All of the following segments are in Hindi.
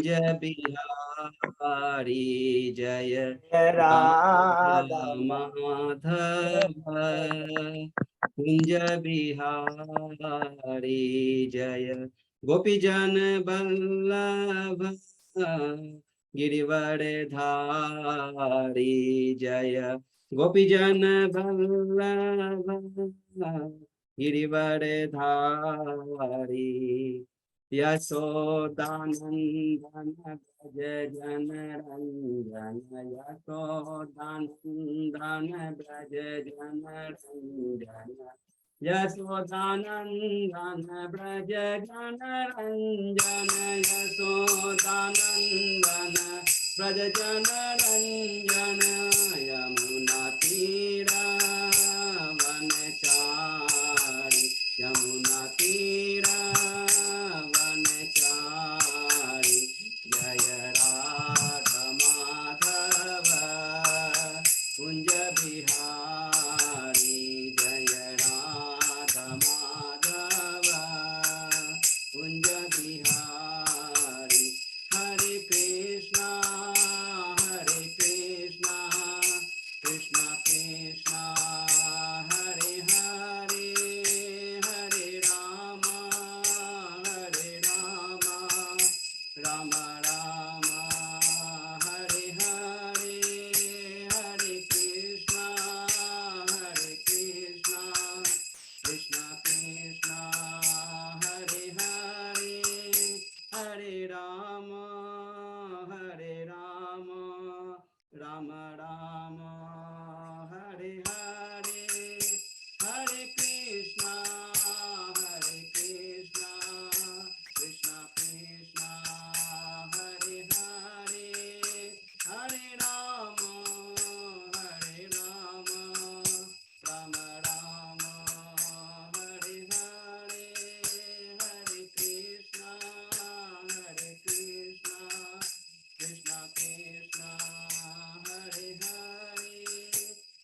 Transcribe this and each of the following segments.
जय बिहारी जय राधा माधव कुंज बिहारी जय गोपीजन बल्लभ गिरिवर धारी जय गोपीजन बल्लभ गिरिवर धारी यशोदानंदन भज जन रंजन यशोदानंदन भज जन रंजन यशोदानंदन ब्रज जन रंजन यशोदानंदन ब्रज जन रंजन यमुना तीरा वनचारी यमुना तीरा वनचारी जय राधा माधव कुंज बिहारी जय राधा माधव कुंज बिहारी हरे कृष्णा कृष्णा कृष्णा हरे हरे हरे राम राम राम हरे हरे हरे कृष्णा कृष्णा कृष्णा हरे हरे हरे राम राम राम हरे हरे हरे कृष्णा कृष्णा कृष्णा हरे हरे हरे राम राम राम हरे हरे हरे कृष्णा कृष्णा कृष्णा हरे हरे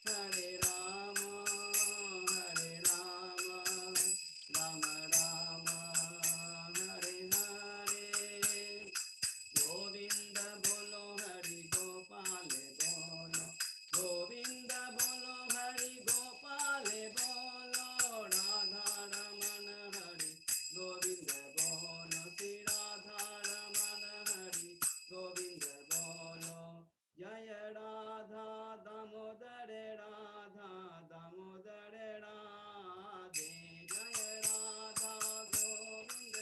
हरे राम राम राम हरे हरे गोविंद बोलो हरि गोपाल बोलो गोविंद बोलो हरि गोपाल बोलो राधा रमन हरि गोविंद बोलो श्री राधा रमन हरि गोविंद बोलो जय राधा दामोदर राधा राधे जय राधा गोविंद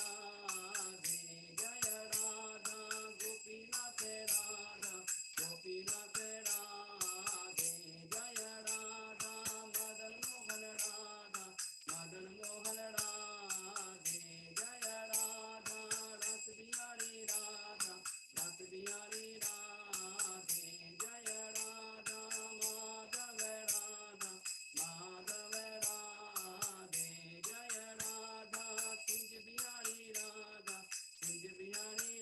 राधे जय राधा गोपीनाथ राधे जय राधा मदन मोहन राधे जय राधा रस बिहारी राधे जय राधा माधव राधे जय राधा कुंज बिहारी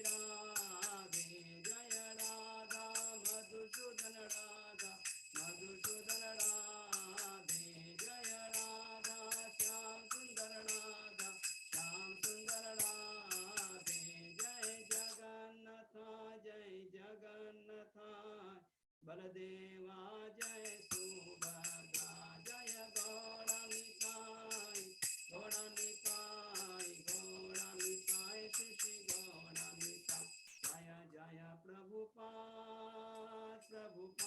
राधे जय राधा मधुसूदन राधे जय राधा श्याम सुंदर राधे जय जगन्नाथ बलदेवा जय सुभद्रा जय गौरनिताय श्री श्री गौरनिताय जय जय प्रभुपाद जय जय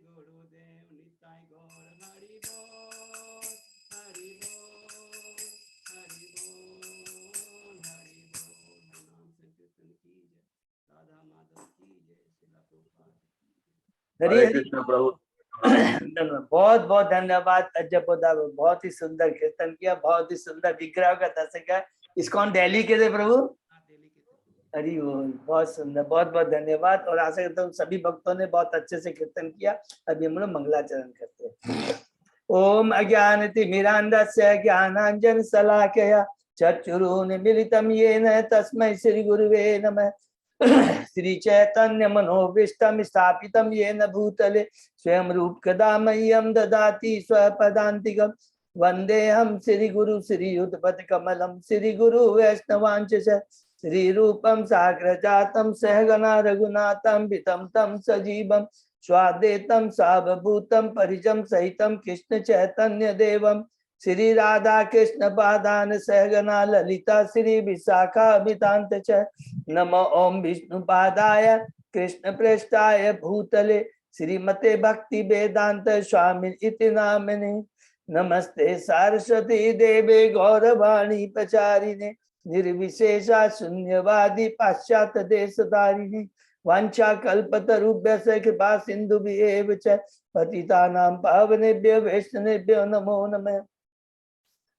गुरुदेव निताय गौर हरि बोल नाम संकीर्तन की जय राधा माधव की जय श्रीला प्रभुपाद हरे कृष्ण प्रभु। बहुत बहुत धन्यवाद अजय पोदार, बहुत ही सुंदर कीर्तन किया, बहुत ही सुंदर विग्रह का दर्शन किया। इस्कॉन दिल्ली के थे प्रभु, हरि बोल, बहुत सुंदर, बहुत बहुत धन्यवाद। और आशा करता हूँ सभी भक्तों ने बहुत अच्छे से कीर्तन किया। अभी हम लोग मंगलाचरण करते हैं। ओम अज्ञानतिमिरान्धस्य ज्ञानाञ्जन शलाकया चक्षुरुन्मीलितं येन तस्मै श्री गुरुवे नमः। श्री चैतन्य मनोभीष्टम स्थापितम येन भूतले स्वयं रूप कदा मह्यम ददाति स्वपदान्तिकम् वंदेहम श्री गुरु श्री युतपति कमलम श्री गुरु वैष्णवांच श्री रूपम साग्र जातम सहगना रघुनाथम वितम तम सजीवम स्वादेतम सावभूतम परिजम सहितम कृष्ण चैतन्य देवम श्री राधा कृष्ण पादान सहगना ललिता श्री विशाखाभितांत च नमो ओम विष्णु पादाय कृष्ण प्रेष्ठाय भूतले श्रीमते भक्ति वेदांत स्वामी इति नामिने नमस्ते सरस्वती देवे गौरवाणी प्रचारिणे निर्विशेषा शून्यवादी पाश्चात्य देशधारिणे वांछा कल्पतरुभ्यश्च कृपा सिन्धुभ्येव च पतितानां पावनेभ्यो वैष्णवेभ्यो नमो नमः।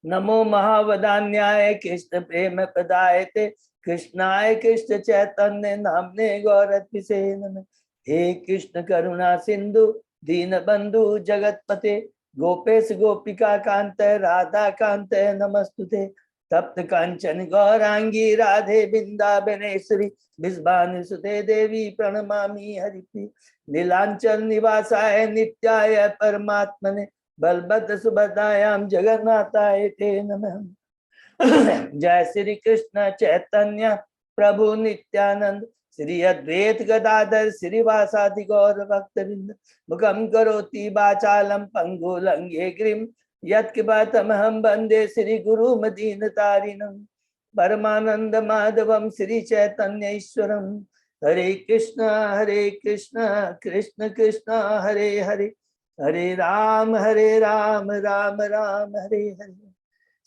नमो महावदान्याय कृष्ण प्रेम प्रदायते कृष्णाय कृष्ण चैतन्य नामने गौरत्विषे नमः। हे कृष्ण करुणा सिंधु दीन बंधु जगतपते गोपेश गोपिका कांत राधा कांत नमस्तुते तप्त कांचन गौरांगी राधे बिंदाबनेश्वरी विश्वानुसुते देवी प्रणमामि हरिप्रिय नीलांचल निवासाय नित्याय परमात्मने बलभद्र सुभद्रायां जगन्नाथाय ते नमः। जय श्री कृष्ण चैतन्य प्रभु नित्यानंद श्री अद्वैत गदाधर श्रीवासादि गौर भक्तवृंद मुखम करोति वाचालम पंगु लंघे गिरिम यत्किपातमहं वंदे श्री गुरु मदीनतारिणं परमानंद माधवम श्री चैतन्य ईश्वरम। हरे कृष्ण कृष्ण कृष्ण हरे हरे हरे राम राम राम हरे हरे।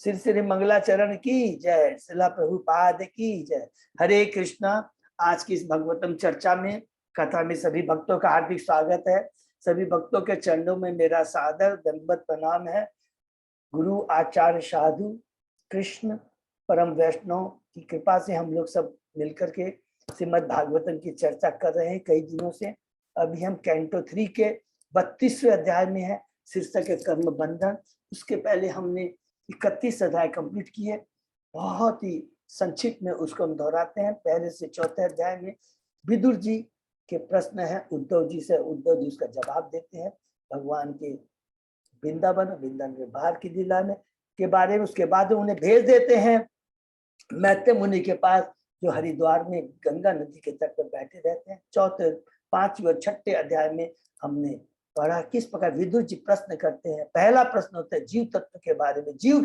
श्री श्री मंगलाचरण की जय, श्रीला प्रभुपाद की जय। हरे कृष्णा। आज की इस भगवतम चर्चा में कथा में सभी भक्तों का हार्दिक स्वागत है। सभी भक्तों के चरणों में मेरा सादर दंडवत प्रणाम है। गुरु आचार्य साधु कृष्ण परम वैष्णव की कृपा से हम लोग सब मिलकर के श्रीमद् भागवतम की चर्चा कर रहे हैं कई दिनों से। अभी हम कैंटो 3 के 32वें अध्याय में है, शीर्षक है कर्म बंधन। उसके पहले हमने 31 अध्याय कंप्लीट किए। बहुत ही संक्षिप्त में उसको हम दोहराते हैं। पहले से 4थे अध्याय में विदुर जी के प्रश्न है उद्धव जी से, उद्धव जी उसका जवाब देते हैं भगवान के वृंदावन में बाहर की लीला में के बारे में। उसके बाद उन्हें भेज देते हैं मैत्रेय मुनि के पास, जो हरिद्वार में गंगा नदी के तट पर बैठे रहते हैं। 4थे 5वें और 6ठे अध्याय में हमने पढ़ा किस प्रकार विदुर जी प्रश्न करते हैं। पहला प्रश्न होता है जीव तत्व के बारे में, जीव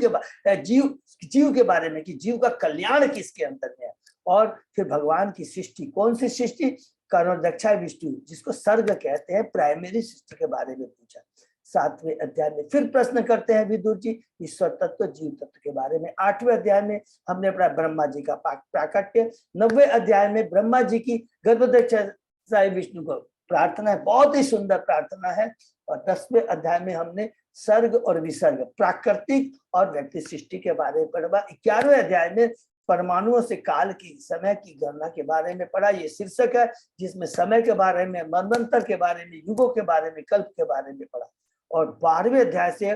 के बारे में कि जीव का कल्याण किसके अंदर है। और फिर भगवान की सृष्टि, कौन सी सृष्टि, कर्ण दक्षा विष्णु जिसको सर्ग कहते हैं, प्राइमरी सृष्टि के बारे में पूछा। 7वें अध्याय में फिर प्रश्न करते हैं विदुर जी ईश्वर तत्व जीव तत्व के बारे में। 8वें अध्याय में हमने पढ़ा ब्रह्मा जी का प्राकट्य। 9वें अध्याय में ब्रह्मा जी की गर्भदक्षा विष्णु को प्रार्थना है, बहुत ही सुंदर प्रार्थना है। और 10वें अध्याय में हमने सर्ग और विसर्ग, प्राकृतिक और व्यक्ति सृष्टि के बारे में पढ़ा। 11वें अध्याय में परमाणुओं से काल की समय की गणना के बारे में पढ़ा। ये शीर्षक है जिसमें समय के बारे में, मनवंतर के बारे में, युगों के बारे में, कल्प के बारे में पढ़ा। और 12वें अध्याय से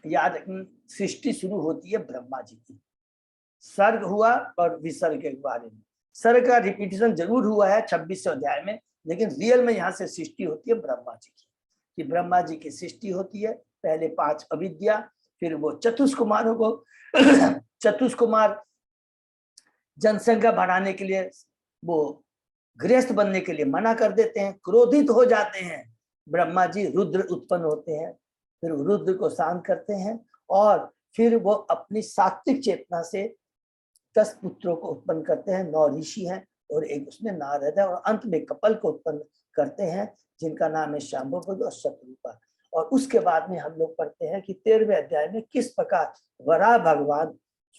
याद सृष्टि शुरू होती है ब्रह्मा जी की। सर्ग हुआ और विसर्ग के बारे में। सर्ग का रिपीटिशन जरूर हुआ है 26वें अध्याय में, लेकिन रियल में यहाँ से सृष्टि होती है ब्रह्मा जी की, कि ब्रह्मा जी की सृष्टि होती है। पहले 5 अविद्या, फिर वो चतुष्कुमारों को चतुष्कुमार जनसंख्या बढ़ाने के लिए, वो गृहस्थ बनने के लिए मना कर देते हैं, क्रोधित हो जाते हैं। ब्रह्मा जी रुद्र उत्पन्न होते हैं, फिर रुद्र को शांत करते हैं और फिर वो अपनी सात्विक चेतना से 10 पुत्रों को उत्पन्न करते हैं। 9 ऋषि हैं और एक उसमें नारद है, और अंत में कपल को उत्पन्न करते हैं जिनका नाम है शांभव और शतरूपा। और उसके बाद में हम लोग पढ़ते हैं कि 13वें अध्याय में किस प्रकार वराह भगवान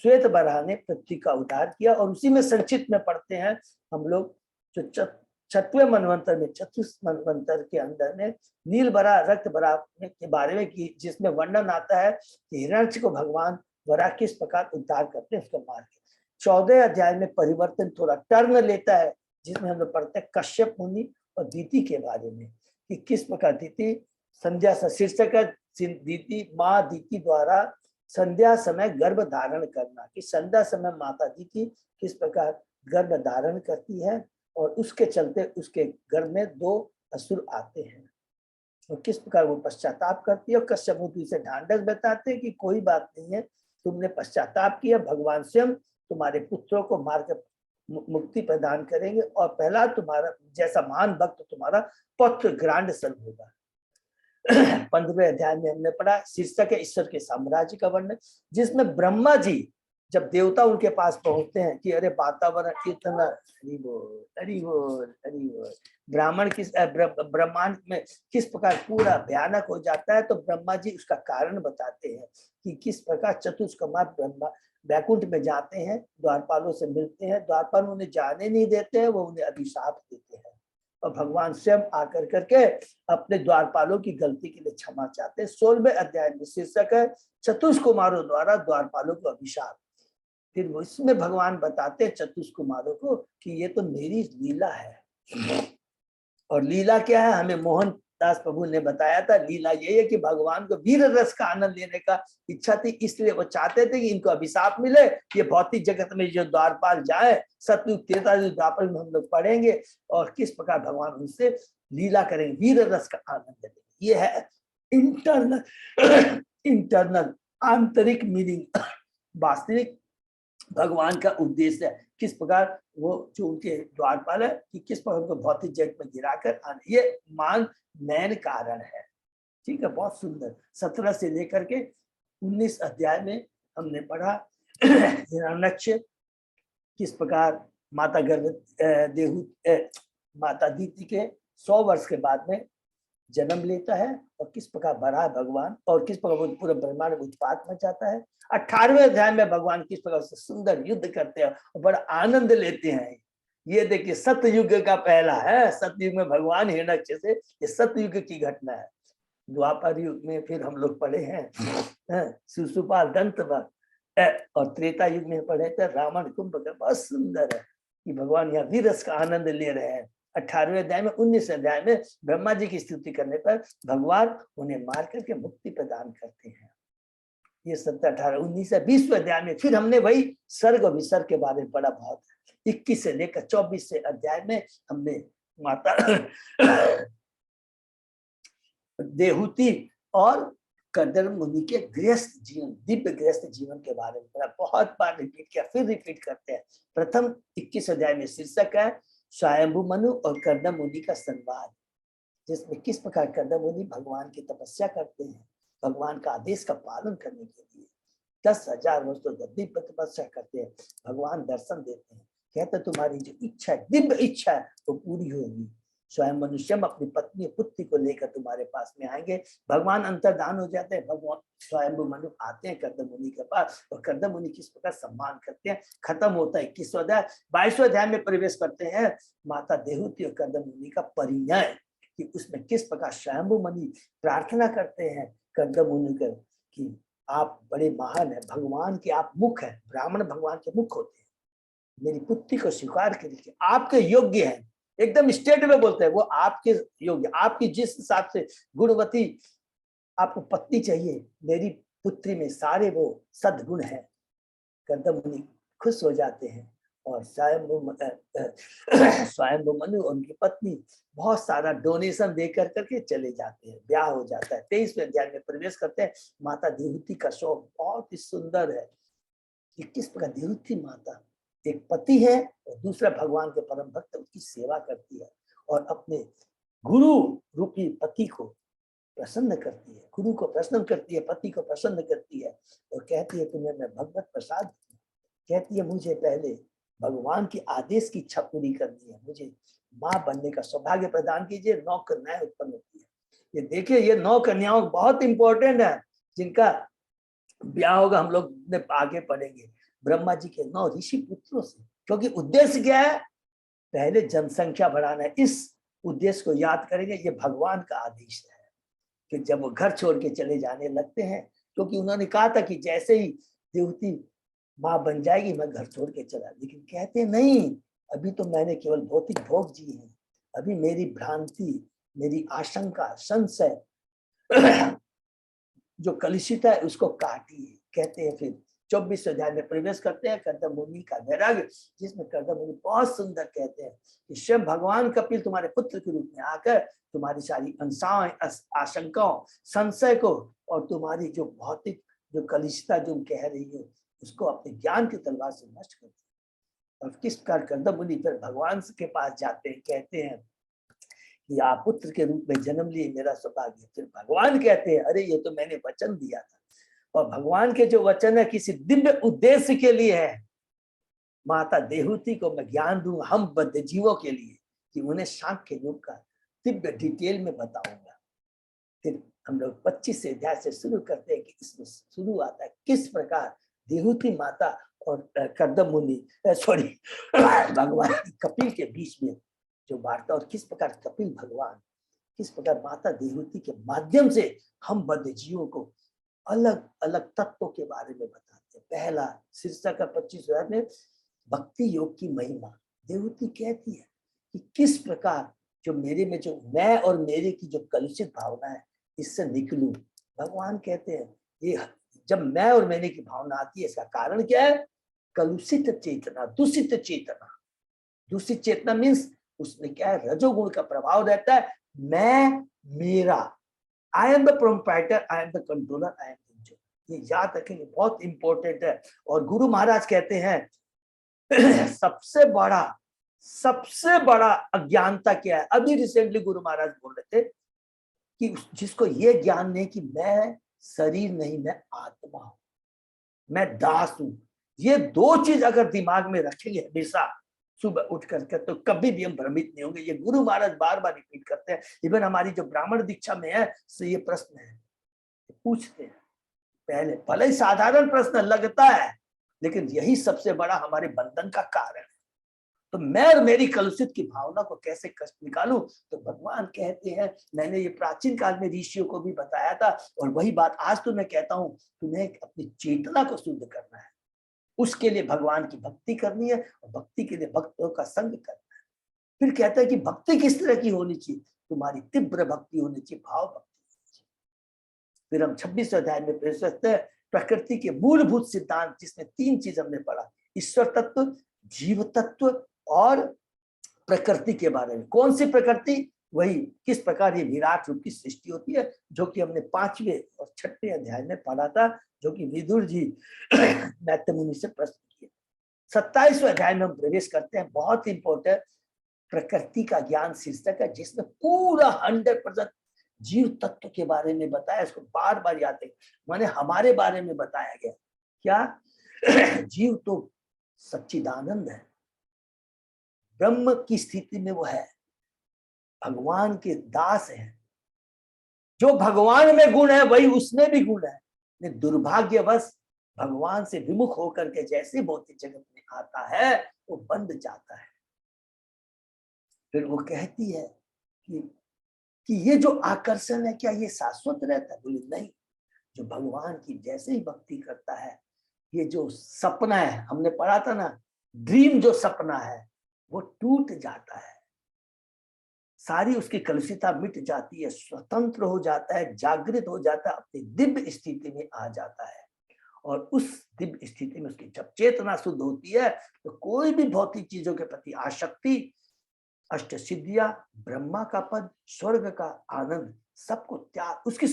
श्वेत वराह ने पृथ्वी का उद्धार किया। और उसी में संक्षिप्त में पढ़ते हैं हम लोग जो 6वें मनवंतर में, चतुर्थ मनवंतर के अंदर में नील बरा रक्त बरा के बारे में की, जिसमें वर्णन आता है कि हिरण्यक्ष को भगवान वराह किस प्रकार उद्धार करते हैं उसको मार के। 14वें अध्याय में परिवर्तन थोड़ा टर्न लेता है, जिसमें हम लोग पढ़ते हैं कश्यप मुनि और दीति के बारे में, कि किस प्रकार दीति संध्या शीर्षक दीति माँ दीति द्वारा संध्या समय गर्भ धारण करना, कि संध्या समय माता दीति किस प्रकार गर्भ धारण करती है और उसके चलते उसके घर में 2 असुर आते हैं और किस प्रकार वो पश्चाताप करती है और कश्यप मुनि से ढांढस बताते हैं कि कोई बात नहीं है, तुमने पश्चाताप किया, भगवान स्वयं तुम्हारे पुत्रों को मार कर मुक्ति प्रदान करेंगे और पहला तुम्हारा जैसा महान भक्त तुम्हारा पौत्र ग्रांड सन होगा। 15वें अध्याय में हमने पढ़ा, शीर्षक है ईश्वर के साम्राज्य का वर्णन, जिसमें ब्रह्मा जी जब देवता उनके पास पहुंचते हैं कि अरे वातावरण इतना, हरि बोल हरि बोल हरि बोल, ब्रह्मांड में किस प्रकार पूरा भयानक हो जाता है, तो ब्रह्मा जी उसका कारण बताते हैं कि किस प्रकार चतुष्कमा ब्रह्मा वैकुंठ में जाते हैं, द्वारपालों से मिलते हैं, द्वारपाल उन्हें जाने नहीं देते हैं, वो उन्हें अभिशाप देते हैं और भगवान स्वयं आकर करके अपने द्वारपालों की गलती के लिए क्षमा चाहते हैं। 16वें अध्याय में शीर्षक है चतुष्कुमारों द्वारा द्वारपालों को अभिशाप। फिर वो इसमें भगवान बताते हैं चतुष्कुमारों को कि ये तो मेरी लीला है। और लीला क्या है, हमें मोहन दास प्रभु ने बताया था, लीला ये है कि भगवान को वीर रस का आनंद लेने का इच्छा थी, इसलिए वो चाहते थे कि इनको अभिशाप मिले, ये भौतिक जगत में जो द्वारपाल जाए, सतयुग त्रेतायुग द्वापर में हम लोग पढ़ेंगे और किस प्रकार भगवान उनसे लीला करेंगे, वीर रस का आनंद लेंगे। ये है इंटरनल आंतरिक मीनिंग, वास्तविक भगवान का उद्देश्य है, किस प्रकार वो जो उनके द्वारपाल है कि किस प्रकार उनको भौतिक जगत में गिराकर आने, ये मान नयन कारण है। ठीक है, बहुत सुंदर। 17 से लेकर के 19 अध्याय में हमने पढ़ा हिरण्यक्ष किस प्रकार माता माता दीति के 100 वर्ष के बाद में जन्म लेता है और किस प्रकार बड़ा भगवान और किस प्रकार पूरे ब्रह्मांड में उत्पात मचाता है। 18वें अध्याय में भगवान किस प्रकार से सुंदर युद्ध करते हैं और बड़ा आनंद लेते हैं। ये देखिए सतयुग का पहला है, सतयुग में भगवान हिरण्यक्ष से, ये सतयुग की घटना है। द्वापर युग में फिर हम लोग पढ़े हैं शिशुपाल दंत और त्रेता युग में पढ़े थे रावण कुंभकर्ण। बहुत सुंदर है कि भगवान यहाँ वीरस का आनंद ले रहे हैं। 18वें अध्याय में 19 अध्याय में ब्रह्मा जी की स्तुति करने पर भगवान उन्हें मार करके मुक्ति प्रदान करते हैं। ये 17, 18, 19 है। 20वें अध्याय में फिर हमने वही सर्ग और विसर्ग के बारे में पढ़ा बहुत। 21 से लेकर 24 अध्याय में हमने माता देहूति और कर्दम मुनि के गृहस्थ जीवन, दिव्य गृहस्थ जीवन के बारे में पढ़ा। बहुत बार रिपीट किया, फिर रिपीट करते हैं। प्रथम 21 अध्याय में शीर्षक है स्वयंभू मनु और कर्दम मुनि का संवाद, जिसमें किस प्रकार कर्दम मुनि भगवान की तपस्या करते हैं, भगवान का आदेश का पालन करने के लिए 10,000 वर्ष तो दिव्य तपस्या करते हैं। भगवान दर्शन देते हैं, कहते तुम्हारी जो इच्छा है, दिव्य इच्छा है, वो पूरी होगी। स्वयं मनुष्यम अपनी पत्नी पुत्री को लेकर तुम्हारे पास में आएंगे। भगवान अंतर्धान हो जाते हैं, भगवान स्वयं मनु आते हैं कर्दम मुनि के पास और कर्दम मुनि किस प्रकार सम्मान करते हैं। खत्म होता है 21वां अध्याय। 22वें अध्याय में प्रवेश करते हैं माता देहूति और कर्दम मुनि का परिणय, कि उसमें किस प्रकार स्वयंभू मुनि प्रार्थना करते हैं कर्दम मुनि कर कि आप बड़े महान है, भगवान के आप मुख है, ब्राह्मण भगवान के मुख होते हैं, मेरी पुत्री को स्वीकार करिए, आपके योग्य है। एकदम स्टेट में बोलते हैं वो आपके योग्य, आपकी जिस हिसाब से गुणवती आपको पत्नी चाहिए, मेरी पुत्री में सारे वो सद्गुण है। कर्दम मुनि खुश हो जाते हैं और स्वयंभू मनु और उनकी पत्नी बहुत सारा डोनेशन दे करके चले जाते हैं, ब्याह हो जाता है। 23वें अध्याय में प्रवेश करते हैं। माता देहूति का शौक बहुत ही सुंदर है कि किस प्रकार देहूति माता एक पति है और दूसरा भगवान के परम भक्त उसकी सेवा करती है और अपने गुरु रूपी पति को प्रसन्न करती है, गुरु को प्रसन्न करती है, पति को प्रसन्न करती है और कहती है तुम्हें मैं भगवत प्रसाद, कहती है मुझे पहले भगवान के आदेश की इच्छा पूरी करनी है, मुझे माँ बनने का सौभाग्य प्रदान कीजिए। 9 कन्याएं उत्पन्न होती है। ये देखिए ये 9 कन्याओं बहुत इंपॉर्टेंट है जिनका ब्याह होगा, हम लोग ने आगे पढ़ेंगे। ब्रह्मा जी के 9 ऋषि पुत्रों से, क्योंकि उद्देश्य क्या है, पहले जनसंख्या बढ़ाना है। इस उद्देश्य को याद करेंगे, ये भगवान का आदेश है कि जब वो घर छोड़ के चले जाने लगते हैं, क्योंकि उन्होंने कहा था कि जैसे ही देवती माँ बन जाएगी मैं घर छोड़ के चला, लेकिन कहते नहीं, अभी तो मैंने केवल भौतिक भोग जी है, अभी मेरी भ्रांति, मेरी आशंका, संशय जो कलुषित है उसको काटिए। कहते हैं फिर 24 अध्याय में प्रवेश करते हैं, कर्दम मुनि का वैराग्य, जिसमें कर्दम मुनि बहुत सुंदर कहते हैं कि स्वयं भगवान कपिल तुम्हारे पुत्र के रूप में आकर तुम्हारी सारी आशंकाओं, संशय को और तुम्हारी जो भौतिक जो कलिष्ठता जो कह रही है उसको अपने ज्ञान की तलवार से नष्ट कर दिया। और किस प्रकार कर्दम मुनि फिर भगवान के पास जाते हैं, कहते हैं कि आप पुत्र के रूप में जन्म लिए, मेरा सौभाग्य। फिर भगवान कहते हैं अरे ये तो मैंने वचन दिया था, और भगवान के जो वचन है किसी दिव्य उद्देश्य के लिए है। माता देहूति को मैं ज्ञान दूंगा हम बद्ध जीवों के लिए, कि उन्हें सांख्य योग का दिव्य डिटेल में बताऊंगा। फिर हम लोग 25 अध्याय से शुरू करते हैं कि इसमें शुरू आता है किस प्रकार देहूति माता और कर्दम मुनि भगवान कपिल के बीच में जो वार्ता, और किस प्रकार कपिल भगवान किस प्रकार माता देहूति के माध्यम से हम बद्ध जीवों को अलग अलग तत्वों के बारे में बताते हैं। पहला शीर्षक का 25 अध्याय में भक्ति योग की महिमा। देहूति कहती है कि किस प्रकार जो मेरे में जो मैं और मेरे की जो कलुषित भावना है इससे निकलूं। भगवान कहते हैं ये जब मैं और मैंने की भावना आती है इसका कारण क्या है? कलुषित चेतना, दूषित चेतना। दूषित चेतना मीन्स उसमें क्या है? रजोगुण का प्रभाव रहता है। मैं, मेरा, I am the proprietor, I am the controller, I am the. ये याद रखेंगे, बहुत इंपॉर्टेंट है। और गुरु महाराज कहते हैं सबसे बड़ा अज्ञानता क्या है? अभी रिसेंटली गुरु महाराज बोल रहे थे कि जिसको ये ज्ञान नहीं कि मैं शरीर नहीं, मैं आत्मा हूं, मैं दास हूं। ये दो चीज अगर दिमाग में रखेंगे हमेशा सुबह उठ करके, तो कभी भी हम भ्रमित नहीं होंगे। ये गुरु महाराज बार बार रिपीट करते हैं। इवन हमारी जो ब्राह्मण दीक्षा में है तो ये प्रश्न है, पूछते हैं पहले, भले ही साधारण प्रश्न लगता है लेकिन यही सबसे बड़ा हमारे बंधन का कारण है। तो मैं और मेरी कलुषित की भावना को कैसे कष्ट निकालूं? तो भगवान कहते हैं, मैंने ये प्राचीन काल में ऋषियों को भी बताया था और वही बात आज तो मैं कहता हूं, तुम्हें अपनी चेतना को शुद्ध करना है। उसके लिए भगवान की भक्ति करनी है और भक्ति के लिए भक्तों का संग करना है। फिर कहता है कि भक्ति किस तरह की होनी चाहिए? तुम्हारी तीव्र भक्ति होनी चाहिए, भाव भक्ति होनी चाहिए। फिर हम 26 अध्याय में प्रवेश करते हैं, प्रकृति के मूलभूत सिद्धांत, जिसमें 3 चीज हमने पढ़ा, ईश्वर तत्व, जीव तत्व और प्रकृति के बारे में। कौन सी प्रकृति? वही किस प्रकार ये विराट रूप की सृष्टि होती है, जो कि हमने 5वें और 6वें अध्याय में पढ़ा था, जो कि विदुर जी मैत्रेय मुनि से प्रश्न किए। 27वें अध्याय में हम प्रवेश करते हैं, बहुत इंपॉर्टेंट, प्रकृति का ज्ञान शीर्षक है, जिसमें पूरा 100% जीव तत्व के बारे में बताया। इसको बार बार याद है, माने हमारे बारे में बताया गया। क्या? जीव तो सच्चिदानंद है, ब्रह्म की स्थिति में वो है, भगवान के दास है। जो भगवान में गुण है वही उसमें भी गुण है। दुर्भाग्यवश भगवान से विमुख होकर के जैसे भौतिक जगत में आता है वो बंध जाता है। फिर वो कहती है कि ये जो आकर्षण है क्या ये शाश्वत रहता है? बोले नहीं। जो भगवान की जैसे ही भक्ति करता है, ये जो सपना है, हमने पढ़ा था ना, ड्रीम जो सपना है वो टूट जाता है, सारी उसकी कलुषिता मिट जाती है, स्वतंत्र हो जाता है, जागृत हो जाता है, अपनी दिव्य स्थिति में आ जाता है। और उस दिव्य स्थिति में उसकी जब चेतना शुद्ध होती है तो कोई भी भौतिक चीजों के प्रति आसक्ति, अष्ट सिद्धियां, ब्रह्मा का पद, स्वर्ग का आनंद, सबको त्याग, उसकी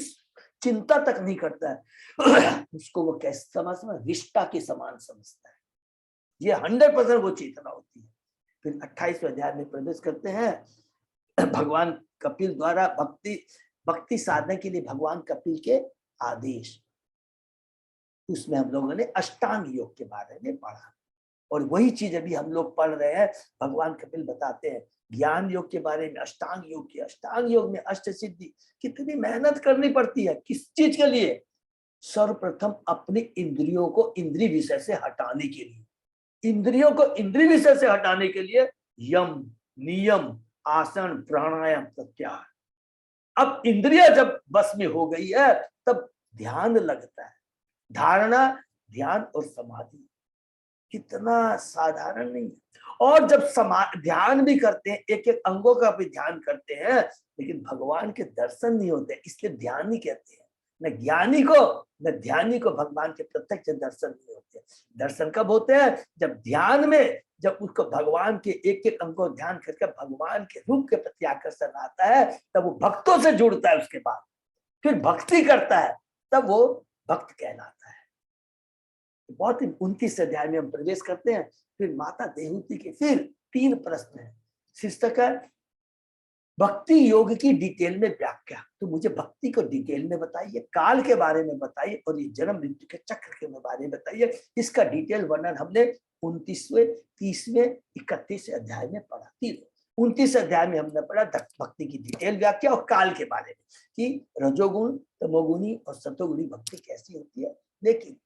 चिंता तक नहीं करता है। उसको वो कैसे समझता है? विष्टा के समान समझता है। ये 100% वो चेतना होती है। फिर 28वें अध्याय में प्रवेश करते हैं, भगवान कपिल द्वारा भक्ति साधने के लिए भगवान कपिल के आदेश। उसमें हम लोगों ने अष्टांग योग के बारे में पढ़ा और वही चीज अभी हम लोग पढ़ रहे हैं। भगवान कपिल बताते हैं ज्ञान योग के बारे में, अष्टांग योग के। अष्टांग योग में अष्ट सिद्धि, कितनी मेहनत करनी पड़ती है, किस चीज के लिए? सर्वप्रथम अपनी इंद्रियों को इंद्रिय विषय से हटाने के लिए। इंद्रियों को इंद्रिय विषय से हटाने के लिए यम, नियम, आसन, प्राणायाम, प्रत्याहार। अब इंद्रिया जब बस में हो गई है तब ध्यान लगता है। धारणा, ध्यान और समाधि कितना साधारण नहीं है। और जब ध्यान भी करते हैं, एक एक अंगों का भी ध्यान करते हैं, लेकिन भगवान के दर्शन नहीं होते, इसलिए ध्यान नहीं कहते हैं। न ज्ञानी को न ध्यानी को भगवान के प्रत्यक्ष दर्शन नहीं होते। दर्शन कब होते हैं? जब ध्यान में, जब उसको भगवान के एक एक अंग को ध्यान करके भगवान के रूप के प्रति आकर्षण आता है, तब वो भक्तों से जुड़ता है, उसके बाद फिर भक्ति करता है, तब वो भक्त कहलाता है। बहुत ही 29 अध्याय में हम प्रवेश करते हैं। फिर माता देवहूति के फिर 3 प्रश्न है। शीर्षक है भक्ति योग की डिटेल में व्याख्या। तो मुझे भक्ति को डिटेल में बताइए, काल के बारे में बताइए, और ये जन्म मृत्यु के चक्र के बारे में बताइए। इसका डिटेल वर्णन हमने 29वें, 30वें, 31वें अध्याय में पढ़ा। 29 अध्याय में हमने पढ़ा भक्ति की डिटेल व्याख्या और काल के बारे में, कि रजोगुण, तमोगुणी और सतोगुणी भक्ति कैसी होती है। लेकिन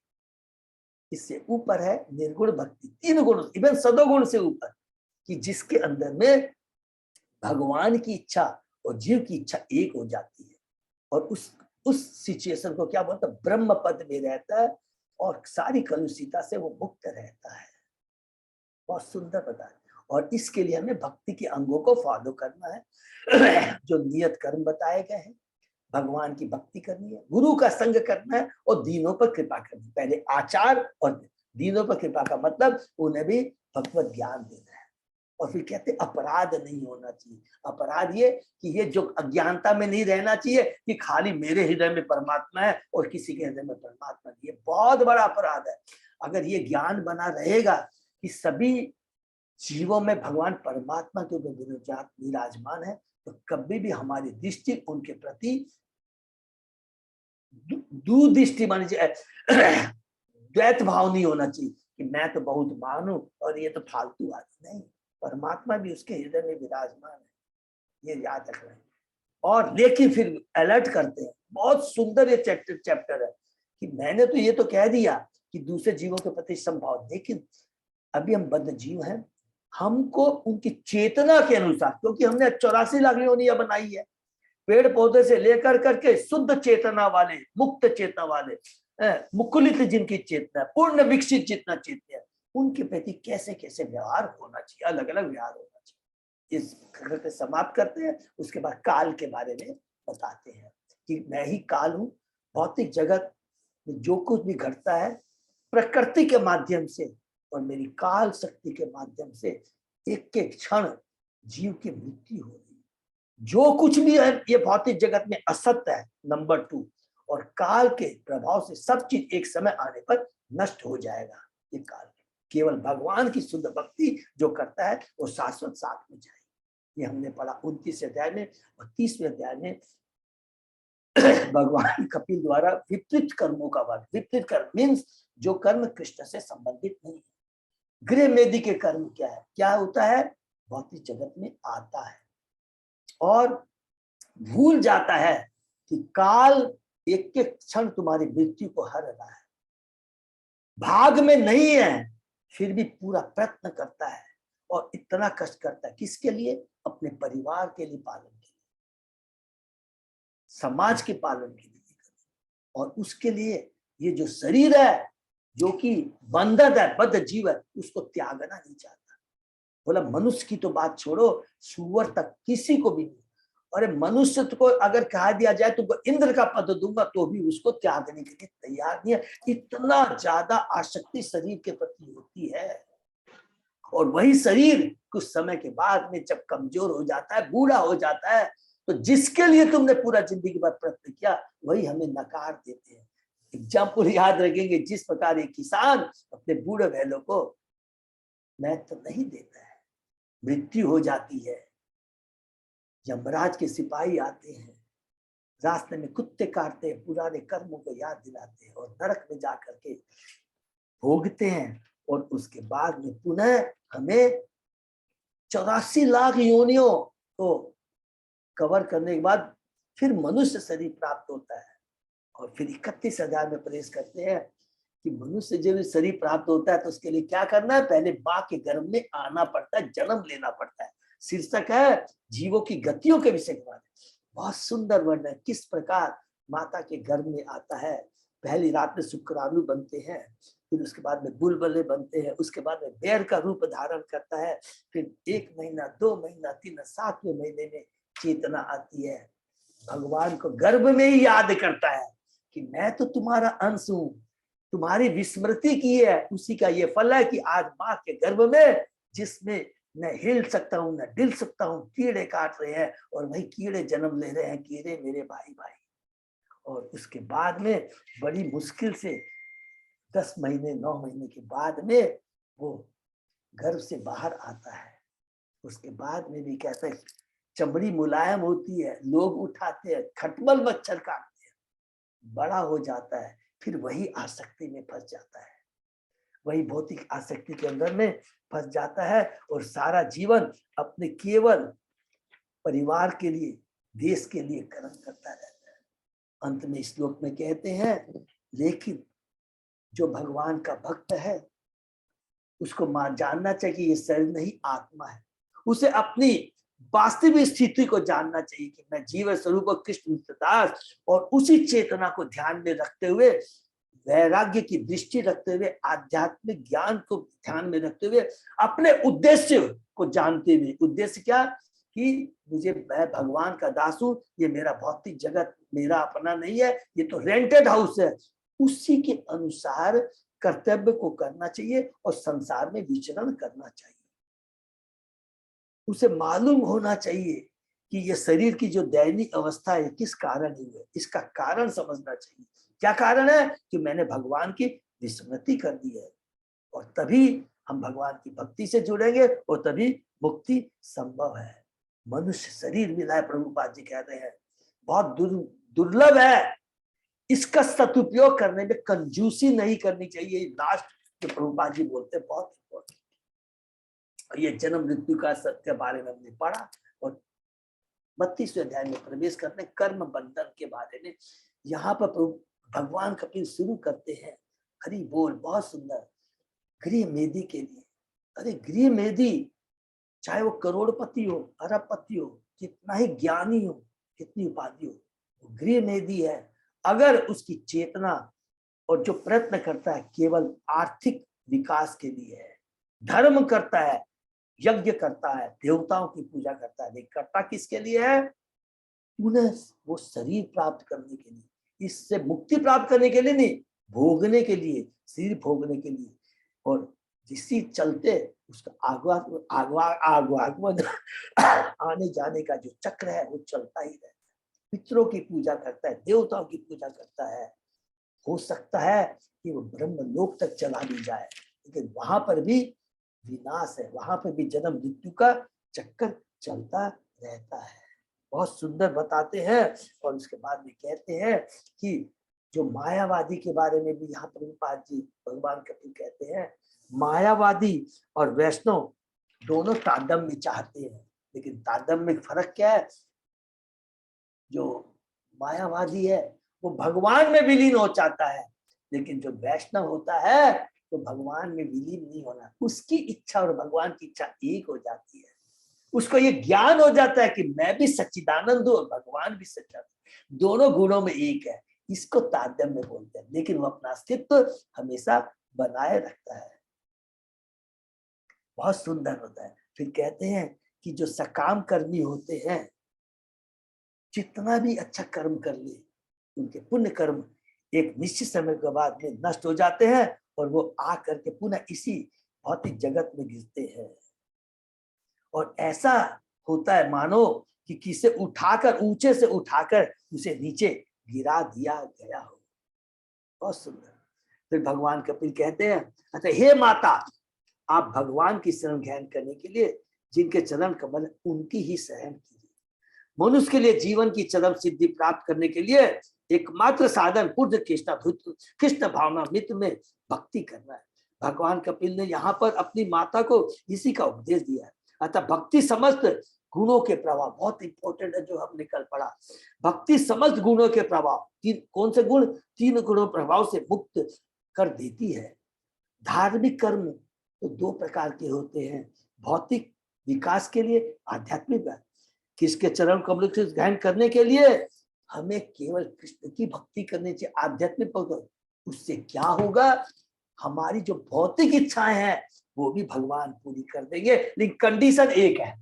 इससे ऊपर है निर्गुण भक्ति, 3 गुण, इवन सदोगुण से ऊपर, कि जिसके अंदर में भगवान की इच्छा और जीव की इच्छा एक हो जाती है, और उस सिचुएशन को क्या बोलते हैं? ब्रह्म पद में रहता है, और सारी कलुषिता से वो मुक्त रहता है। बहुत सुंदर बता है। और इसके लिए हमें भक्ति के अंगों को फॉलो करना है, जो नियत कर्म बताए गए हैं। भगवान की भक्ति करनी है, गुरु का संग करना है, और दीनों पर कृपा करनी है। पहले आचार और दीनों पर कृपा का मतलब उन्हें भी भगवत ज्ञान देना है। और फिर कहते अपराध नहीं होना चाहिए। अपराध ये कि ये जो अज्ञानता में नहीं रहना चाहिए कि खाली मेरे हृदय में परमात्मा है और किसी के हृदय में परमात्मा नहीं है। बहुत बड़ा अपराध है। अगर ये ज्ञान बना रहेगा कि सभी जीवों में भगवान परमात्मा के ऊपर विराजमान है, तो कभी भी हमारी दृष्टि उनके प्रति दूरदृष्टि मानी चाहिए, द्वैत भाव नहीं होना चाहिए कि मैं तो बहुत महान हूं और ये तो फालतू आदमी। नहीं, परमात्मा भी उसके हृदय में विराजमान है, ये याद रख रहे हैं। और लेकिन फिर अलर्ट करते हैं। बहुत सुंदर ये चैप्टर है कि मैंने तो ये तो कह दिया कि दूसरे जीवों के प्रति संभाव, लेकिन अभी हम बद्ध जीव हैं, हमको उनकी चेतना के अनुसार, क्योंकि हमने 84 लाख योनियां बनाई है, पेड़ पौधे से लेकर करके शुद्ध चेतना वाले, मुक्त चेतना वाले, मुकुलित जिनकी चेतना, पूर्ण विकसित जितना चेतना, उनके प्रति कैसे कैसे व्यवहार होना चाहिए, अलग अलग व्यवहार होना चाहिए। इस करके समाप्त करते हैं। उसके बाद काल के बारे में बताते हैं कि मैं ही काल हूं। भौतिक जगत में जो कुछ भी घटता है प्रकृति के माध्यम से और मेरी काल शक्ति के माध्यम से एक एक क्षण जीव की मृत्यु हो रही है। जो कुछ भी है ये भौतिक जगत में असत्य है, नंबर 2, और काल के प्रभाव से सब चीज एक समय आने पर नष्ट हो जाएगा। ये काल केवल भगवान की शुद्ध भक्ति जो करता है वो शाश्वत साथ में जाएगी। ये हमने पढ़ा 29 अध्याय में। और 30वें अध्याय में भगवान कपिल द्वारा विपरीत कर्मों का वर्णन। विपरीत कर्म मीन्स जो कर्म कृष्ण से संबंधित नहीं है। गृह मेदि के कर्म क्या है? क्या होता है? भौतिक जगत में आता है और भूल जाता है कि काल एक एक क्षण तुम्हारी मृत्यु को हर रहा है। भाग में नहीं है, फिर भी पूरा प्रयत्न करता है और इतना कष्ट करता है। किसके लिए? अपने परिवार के लिए, पालन के लिए, समाज के पालन के लिए। और उसके लिए ये जो शरीर है जो कि बंधन है, बद्ध जीव है, उसको त्यागना नहीं चाहता। बोला मनुष्य की तो बात छोड़ो, सुअर तक किसी को भी नहीं। अरे मनुष्य को अगर कहा दिया जाए तुमको इंद्र का पद दूंगा तो भी उसको त्यागने के लिए तैयार नहीं है। इतना ज्यादा आसक्ति शरीर के प्रति होती है। और वही शरीर कुछ समय के बाद में जब कमजोर हो जाता है, बूढ़ा हो जाता है, तो जिसके लिए तुमने पूरा जिंदगी भर प्रयत्न किया वही हमें नकार देते हैं। एग्जाम्पल याद रखेंगे, जिस प्रकार एक किसान अपने बूढ़े बैलों को मैथ तो नहीं देता है, मृत्यु हो जाती है, यमराज के सिपाही आते हैं, रास्ते में कुत्ते काटते हैं, पुराने कर्मों को याद दिलाते हैं और नरक में जाकर के भोगते हैं। और उसके बाद में पुनः हमें 84 लाख योनियों को कवर करने के बाद फिर मनुष्य शरीर प्राप्त होता है। और फिर 31,000 में प्रवेश करते हैं कि मनुष्य जब शरीर प्राप्त होता है तो उसके लिए क्या करना है? पहले माँ के गर्भ में आना पड़ता है, जन्म लेना पड़ता है। शीर्षक है जीवों की गतियों के विषय के बारे में। बहुत सुंदर वर्णन, किस प्रकार माता के गर्भ में आता है। पहली रात में शुक्राणु बनते हैं, फिर उसके बाद में बुलबुले बनते हैं, उसके बाद में बैर का रूप धारण करता है, फिर 1 महीना, 2 महीना, 3, 7वें महीने में चेतना आती है। भगवान को गर्भ में ही याद करता है कि मैं तो तुम्हारा अंश हूं, तुम्हारी विस्मृति की है, उसी का ये फल है कि आज माँ के गर्भ में जिसमें न हिल सकता हूं न डिल सकता हूं, कीड़े काट रहे हैं और वही कीड़े जन्म ले रहे हैं, कीड़े मेरे भाई भाई। और उसके बाद में बड़ी मुश्किल से 10 महीने 9 महीने के बाद में वो गर्भ से बाहर आता है। उसके बाद में भी कहते हैं चमड़ी मुलायम होती है, लोग उठाते हैं, खटमल मच्छर काटते हैं, बड़ा हो जाता है, फिर वही आसक्ति में फंस जाता है, वही भौतिक आसक्ति के अंदर में फंस जाता है और सारा जीवन अपने केवल परिवार के लिए, देश के लिए कर्म करता रहता है। अंत में श्लोक में कहते हैं, लेकिन जो भगवान का भक्त है उसको जानना चाहिए ये शरीर नहीं आत्मा है, उसे अपनी वास्तविक स्थिति को जानना चाहिए कि मैं जीवन स्वरूप कृष्ण दास, और उसी चेतना को ध्यान में रखते हुए, वैराग्य की दृष्टि रखते हुए, आध्यात्मिक ज्ञान को ध्यान में रखते हुए, अपने उद्देश्य को जानते हुए, उद्देश्य क्या कि मुझे, मैं भगवान का दास हूं, ये मेरा भौतिक जगत मेरा अपना नहीं है, ये तो रेंटेड हाउस है, उसी के अनुसार कर्तव्य को करना चाहिए और संसार में विचरण करना चाहिए। उसे मालूम होना चाहिए कि ये शरीर की जो दयनीय अवस्था है किस कारण हुई है, इसका कारण समझना चाहिए। क्या कारण है कि मैंने भगवान की विस्मृति कर दी है, और तभी हम भगवान की भक्ति से जुड़ेंगे और तभी मुक्ति संभव है। मनुष्य शरीर मिला है, प्रभुपाद जी कहते हैं, बहुत दुर्लभ है, इसका सदुपयोग करने में कंजूसी नहीं करनी चाहिए। लास्ट जो प्रभुपाद जी बोलते हैं बहुत इंपॉर्टेंट। ये जन्म मृत्यु का सत्य बारे में हमने पढ़ा, और 32वें अध्याय में प्रवेश करते हैं कर्म बंधन के बारे में। यहाँ पर भगवान कपिल शुरू करते हैं, हरि बोल, बहुत सुंदर, गृह मेदी के लिए। अरे गृह मेदी, चाहे वो करोड़पति हो, अरबपति हो, कितना ही ज्ञानी हो, कितनी उपाधि हो, वो गृह मेदी है। अगर उसकी चेतना और जो प्रयत्न करता है केवल आर्थिक विकास के लिए है, धर्म करता है, यज्ञ करता है, देवताओं की पूजा करता है, लेकिन करता किसके लिए है? पुनः वो शरीर प्राप्त करने के लिए, इससे मुक्ति प्राप्त करने के लिए नहीं, भोगने के लिए, शरीर भोगने के लिए। और जिसी चलते उसका आगमन आने जाने का जो चक्र है वो चलता ही रहता है। पितरों की पूजा करता है, देवताओं की पूजा करता है, हो सकता है कि वो ब्रह्म लोक तक चला भी जाए, लेकिन वहां पर भी विनाश है, वहां पर भी जन्म मृत्यु का चक्कर चलता रहता है। बहुत सुंदर बताते हैं। और उसके बाद में कहते हैं कि जो मायावादी के बारे में भी यहाँ प्रभुपाद जी भगवान कपिल कहते हैं, मायावादी और वैष्णव दोनों तारतम्य चाहते हैं, लेकिन तारतम्य में फर्क क्या है? जो मायावादी है वो भगवान में विलीन हो जाता है, लेकिन जो वैष्णव होता है तो भगवान में विलीन नहीं होना, उसकी इच्छा और भगवान की इच्छा एक हो जाती है। उसको ये ज्ञान हो जाता है कि मैं भी सच्चिदानंद हूं और भगवान भी सच्चिदानंद, दोनों गुणों में एक है। इसको तारतम्य बोलते हैं, लेकिन वो अपना अस्तित्व हमेशा बनाए रखता है। बहुत सुंदर होता है। फिर कहते हैं कि जो सकाम कर्मी होते हैं, जितना भी अच्छा कर्म कर ले, उनके पुण्य कर्म एक निश्चित समय के बाद में नष्ट हो जाते हैं और वो आ करके पुनः इसी भौतिक जगत में गिरते हैं। और ऐसा होता है मानो कि किसे उठाकर, ऊंचे से उठाकर उसे नीचे गिरा दिया गया हो। बहुत सुंदर। फिर भगवान कपिल कहते हैं, अच्छा हे माता, आप भगवान की शरण ग्रहण करने के लिए जिनके चरण कमल उनकी ही शरण कीजिए। मनुष्य के लिए जीवन की चरम सिद्धि प्राप्त करने के लिए एकमात्र साधन पूर्ण कृष्ण भावना मित्र में भक्ति करना है। भगवान कपिल ने यहाँ पर अपनी माता को इसी का उपदेश दिया है। अतः भक्ति समस्त गुणों के प्रभाव, बहुत इंपॉर्टेंट है जो हमने कल पढ़ा, भक्ति समस्त गुणों के प्रभाव, कौन से गुण? 3 गुणों प्रभाव से मुक्त कर देती है। धार्मिक कर्म तो 2 प्रकार के होते हैं, भौतिक विकास के लिए, आध्यात्मिक। किसके चरण कमल से ग्रहण करने के लिए हमें केवल कृष्ण की भक्ति करनी चाहिए, आध्यात्मिक भक्ति। उससे क्या होगा? हमारी जो भौतिक इच्छाएं हैं वो भी भगवान पूरी कर देंगे, लेकिन कंडीशन एक है,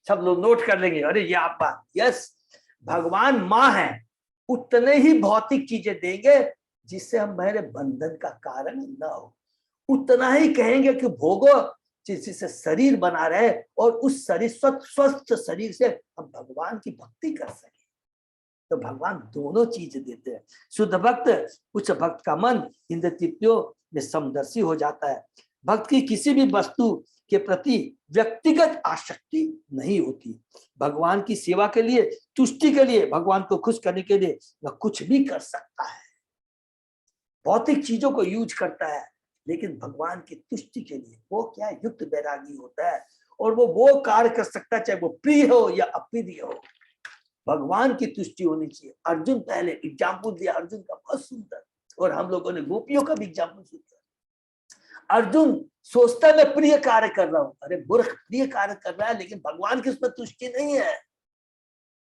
सब लोग नोट कर लेंगे। अरे ये आप बात, यस, भगवान माँ है, उतने ही भौतिक चीजें देंगे जिससे हम मेरे बंधन का कारण न हो। उतना ही कहेंगे कि भोगो जिससे शरीर बना रहे और उस शरीर स्वस्थ शरीर से हम भगवान की भक्ति कर सके। तो भगवान दोनों चीज देते हैं। शुद्ध भक्त, उच्च भक्त का मन इंद्र तृप्तियों में समदर्शी हो जाता है। भक्त की किसी भी वस्तु के प्रति व्यक्तिगत आसक्ति नहीं होती। भगवान की सेवा के लिए, तुष्टि के लिए, भगवान को खुश करने के लिए वह कुछ भी कर सकता है। भौतिक चीजों को यूज करता है, लेकिन भगवान की तुष्टि के लिए वो क्या युक्त वैरागी होता है और वो कार्य कर सकता है, चाहे वो प्रिय हो या अप्रिय हो। भगवान की तुष्टि होनी चाहिए। अर्जुन पहले एग्जाम्पल दिया अर्जुन का, बहुत सुंदर, और हम लोगों ने गोपियों का भी एग्जाम्पल सुना। अर्जुन सोचता मैं प्रिय कार्य कर रहा हूं, अरे मूर्ख, प्रिय कार्य कर रहा है लेकिन भगवान की उसमें तुष्टि नहीं है।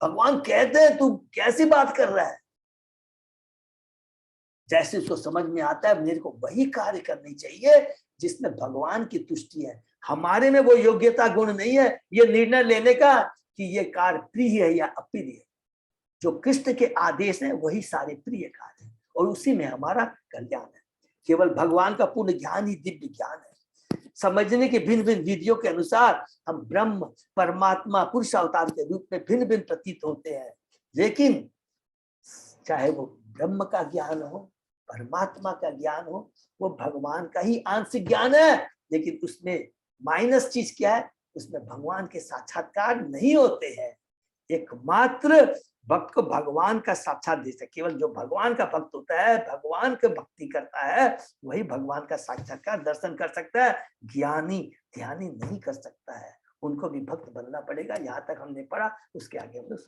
भगवान कहते हैं तू कैसी बात कर रहा है। जैसे उसको समझ में आता है मेरे को वही कार्य करनी चाहिए जिसमें भगवान की तुष्टि है। हमारे में वो योग्यता गुण नहीं है ये निर्णय लेने का कि ये कार्य प्रिय है या अप्रिय है। जो कृष्ण के आदेश है वही सारे प्रिय कार्य है और उसी में हमारा कल्याण है। केवल भगवान का पूर्ण ज्ञान ही दिव्य ज्ञान है। समझने के भिन्न भिन्न विधियों के अनुसार हम ब्रह्म, परमात्मा, पुरुष अवतार के रूप में भिन्न भिन्न प्रतीत होते हैं, लेकिन चाहे वो ब्रह्म का ज्ञान हो, परमात्मा का ज्ञान हो, वो भगवान का ही आंशिक ज्ञान है। लेकिन उसमें माइनस चीज क्या है, उसमें भगवान के साक्षात्कार नहीं होते हैं। एकमात्र भक्त को भगवान का साक्षात दे सकते, केवल जो भगवान का भक्त होता है, भगवान की भक्ति करता है, वही भगवान का साक्षात्कार दर्शन कर सकता है। ज्ञानी ध्यानी नहीं कर सकता है, उनको भी भक्त बनना पड़ेगा। यहाँ तक हमने पढ़ा, उसके आगे हम लोग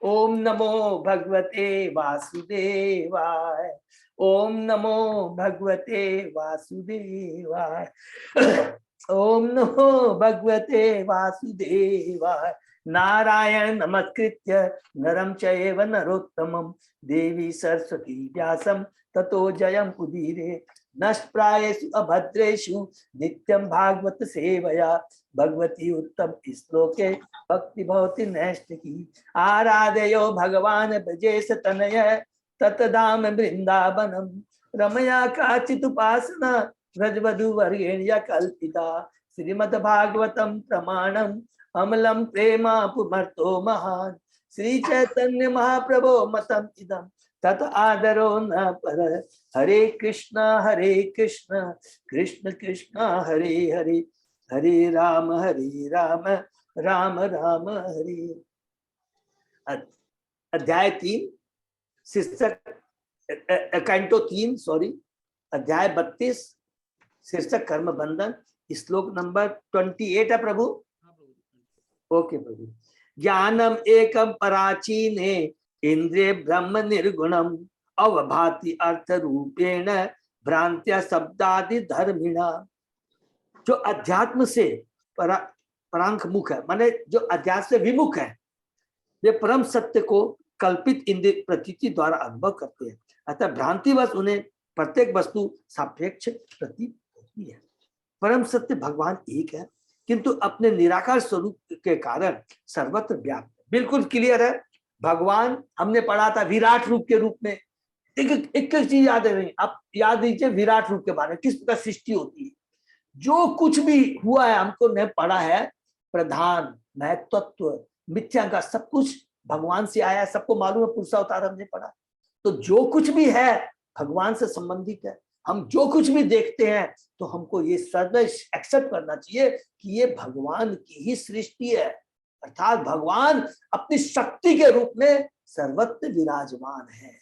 ओम नमो भगवते वासुदेवाय, ओम नमो भगवते वासुदेवाय, ओम नमो भगवते वासुदेवाय। नारायण नमस्कृत्य नरं चैव नरोत्तमं देवी सरस्वती व्यासं ततो जयं उदीरयेत्। नष्प्रायेषु अभद्रेषु नित्यं भागवत सेवया भगवती उत्तम श्लोके भक्ति भवति नैष्ठिकी। आराधयो भगवान ब्रजेश तनय ततधाम वृंदावनम रमया काचित् उपासना व्रजवधू वर्गेण कल्पिता। श्रीमद्भागवतम प्रमाणम अमलम प्रेमा पुमर्तो महान। श्री चैतन्य महाप्रभो मतम इदम तत आदरो न पर। हरे कृष्ण कृष्ण कृष्ण हरे हरे, हरे राम राम राम हरे। अध्याय 3 शीर्षक कैंटो 3 सॉरी अध्याय 32 शीर्षक कर्म बंधन, श्लोक नंबर 28 है प्रभु। ओके प्रभु। ज्ञानम एकम पराचीने इंद्रिय ब्रह्म निर्गुणम अवभाति अर्थ रूपेण भ्रांत्या शब्दादि धर्मिणा। जो अध्यात्म से परांक मुख है, माने जो अध्यात्म से विमुख है, वे परम सत्य को कल्पित इंद्रिय प्रतीति द्वारा अनुभव करते हैं। अतः भ्रांतिवश उन्हें प्रत्येक वस्तु सापेक्ष प्रतीत होती है। परम सत्य भगवान एक है, किंतु अपने निराकार स्वरूप के कारण सर्वत्र व्याप्त। बिल्कुल क्लियर है। भगवान हमने पढ़ा था विराट रूप के रूप में। एक चीज याद है, आप याद दीजिए विराट रूप के बारे में, किस प्रकार सृष्टि होती है। जो कुछ भी हुआ है हमको ने पढ़ा है, प्रधान, महत्त्व, मिथ्या का सब कुछ भगवान से आया है, सबको मालूम है। पुरुषावतार हमने पढ़ा। तो जो कुछ भी है भगवान से संबंधित है। हम जो कुछ भी देखते हैं तो हमको ये सदैव एक्सेप्ट करना चाहिए कि ये भगवान की ही सृष्टि है, अर्थात भगवान अपनी शक्ति के रूप में सर्वत्र विराजमान है।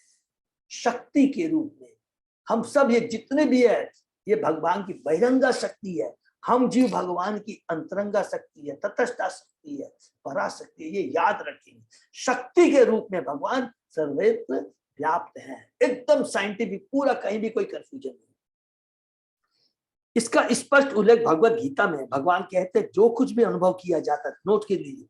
शक्ति के रूप में हम सब ये जितने भी है, ये भगवान की बहिरंगा शक्ति है। हम जीव भगवान की अंतरंगा शक्ति है, तटस्था शक्ति है, पराशक्ति है। ये याद रखेंगे, शक्ति के रूप में भगवान सर्वत्र व्याप्त है। एकदम साइंटिफिक, पूरा कहीं भी कोई कंफ्यूजन नहीं। इसका स्पष्ट उल्लेख भगवत गीता में। भगवान कहते हैं जो कुछ भी अनुभव किया जाता है, नोट के लिए,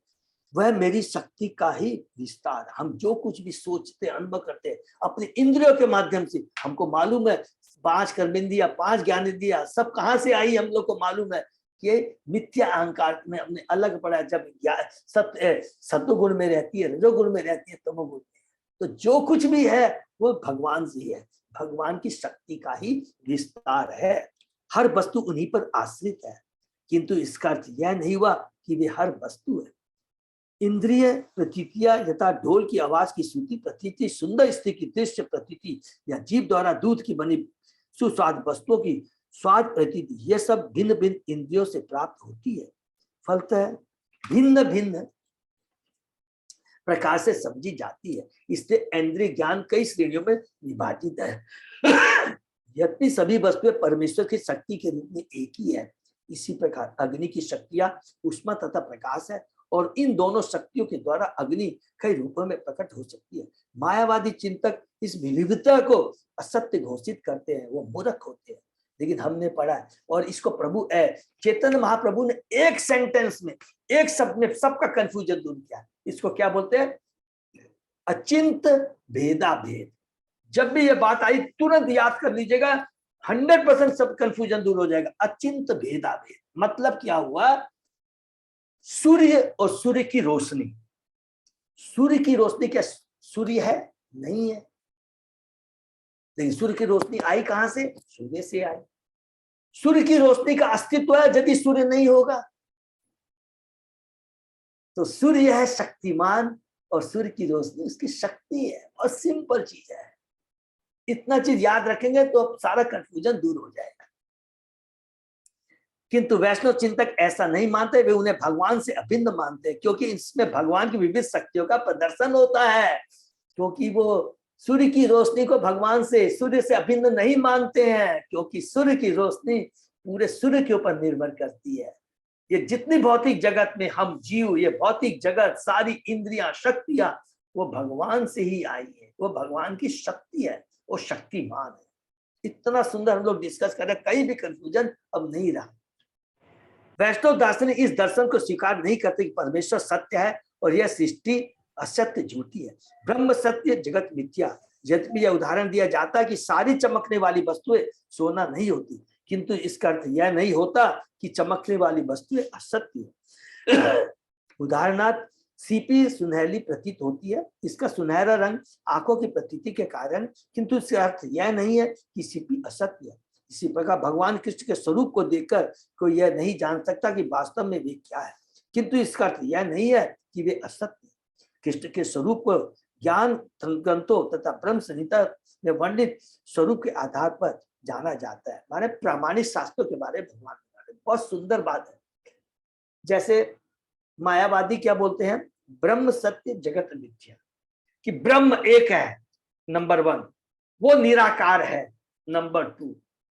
वह मेरी शक्ति का ही विस्तार। हम जो कुछ भी सोचते अनुभव करते हैं अपने इंद्रियों के माध्यम से, हमको मालूम है 5 कर्मेंद्रियां, 5 ज्ञानेंद्रियां सब कहाँ से आई, हम लोग को मालूम है कि मिथ्या अहंकार में हमने अलग पढ़ा है। जब सत्व गुण में रहती है, रजोगुण में रहती है, तमोगुण में। तो जो कुछ भी है वो भगवान से ही है, भगवान की शक्ति का ही विस्तार है। हर वस्तु उन्हीं पर आश्रित है, किंतु इसका अर्थ यह नहीं हुआ कि वे हर वस्तु है। इंद्रिय प्रतीतियां यथा ढोल की आवाज की श्रुति प्रतीति, सुंदर स्त्री की दृश्य प्रतीति, या जीभ द्वारा दूध की बनी सुस्वाद वस्तुओं की स्वाद प्रतीति, यह सब भिन्न भिन्न इंद्रियों से प्राप्त होती है। फलतः भिन्न भिन्न प्रकार से समझी जाती है, इसलिए इंद्रिय ज्ञान कई श्रेणियों में विभाजित है। यद्यपि सभी वस्तुएं परमेश्वर की शक्ति के रूप में एक ही है, इसी प्रकार अग्नि की शक्तियां उष्मा तथा प्रकाश है, और इन दोनों शक्तियों के द्वारा अग्नि कई रूपों में प्रकट हो सकती है। मायावादी चिंतक इस विविधता को असत्य घोषित करते हैं, वो मूर्ख होते हैं। लेकिन हमने पढ़ा है, और इसको प्रभु चैतन्य महाप्रभु ने एक सेंटेंस में, एक शब्द में सबका कंफ्यूजन दूर किया। इसको क्या बोलते हैं? अचिंत भेदा भेद। जब भी ये बात आई तुरंत याद कर लीजिएगा, 100% सब कंफ्यूजन दूर हो जाएगा। अचिंत भेदा भेद मतलब क्या हुआ? सूर्य और सूर्य की रोशनी, सूर्य की रोशनी क्या सूर्य है? नहीं है। लेकिन सूर्य की रोशनी आई कहां से? सूर्य से आई। सूर्य की रोशनी का अस्तित्व है यदि सूर्य नहीं होगा। तो सूर्य है शक्तिमान और सूर्य की रोशनी उसकी शक्ति है, और सिंपल चीज है। इतना चीज याद रखेंगे तो अब सारा कंफ्यूजन दूर हो जाएगा। किंतु वैष्णव चिंतक ऐसा नहीं मानते, वे उन्हें भगवान से अभिन्न मानते हैं, क्योंकि इसमें भगवान की विविध शक्तियों का प्रदर्शन होता है। क्योंकि वो सूर्य की रोशनी को भगवान से, सूर्य से अभिन्न नहीं मानते हैं, क्योंकि सूर्य की रोशनी पूरे सूर्य के ऊपर निर्भर करती है। ये जितनी भौतिक जगत में हम जीव, ये भौतिक जगत, सारी इंद्रियां, शक्तियां, वो भगवान से ही आई है। वो भगवान की शक्ति है, वो शक्तिमान है। इतना सुंदर हम लोग डिस्कस कर रहे हैं, कहीं भी कंफ्यूजन अब नहीं रहा। वैष्णव दार्शनिक इस दर्शन को स्वीकार नहीं करते कि परमेश्वर सत्य है और यह सृष्टि असत्य झूठी है। ब्रह्म सत्य, जगत मिथ्या। यद्यपि यह उदाहरण दिया जाता है कि सारी चमकने वाली वस्तुएं सोना नहीं होती, किंतु इसका अर्थ यह नहीं होता कि चमकने वाली वस्तुएं असत्य है। उदाहरणार्थ सीपी सुनहली प्रतीत होती है, इसका सुनहरा रंग आंखों की प्रतीति के कारण, किंतु इसका अर्थ यह नहीं है कि सीपी असत्य है। इसी प्रकार भगवान कृष्ण के स्वरूप को देखकर कोई यह नहीं जान सकता कि वास्तव में वे क्या है, किंतु इसका अर्थ यह नहीं है कि वे असत्य। कृष्ण के स्वरूप को ज्ञान ग्रंथों तथा ब्रह्म संहिता में वर्णित स्वरूप के आधार पर जाना जाता है। माने प्रामाणिक शास्त्रों के बारे में भगवान के बारे में बहुत सुंदर बात है। जैसे मायावादी क्या बोलते हैं? ब्रह्म सत्य जगत मिथ्या, कि ब्रह्म एक है नंबर 1, वो निराकार है नंबर 2,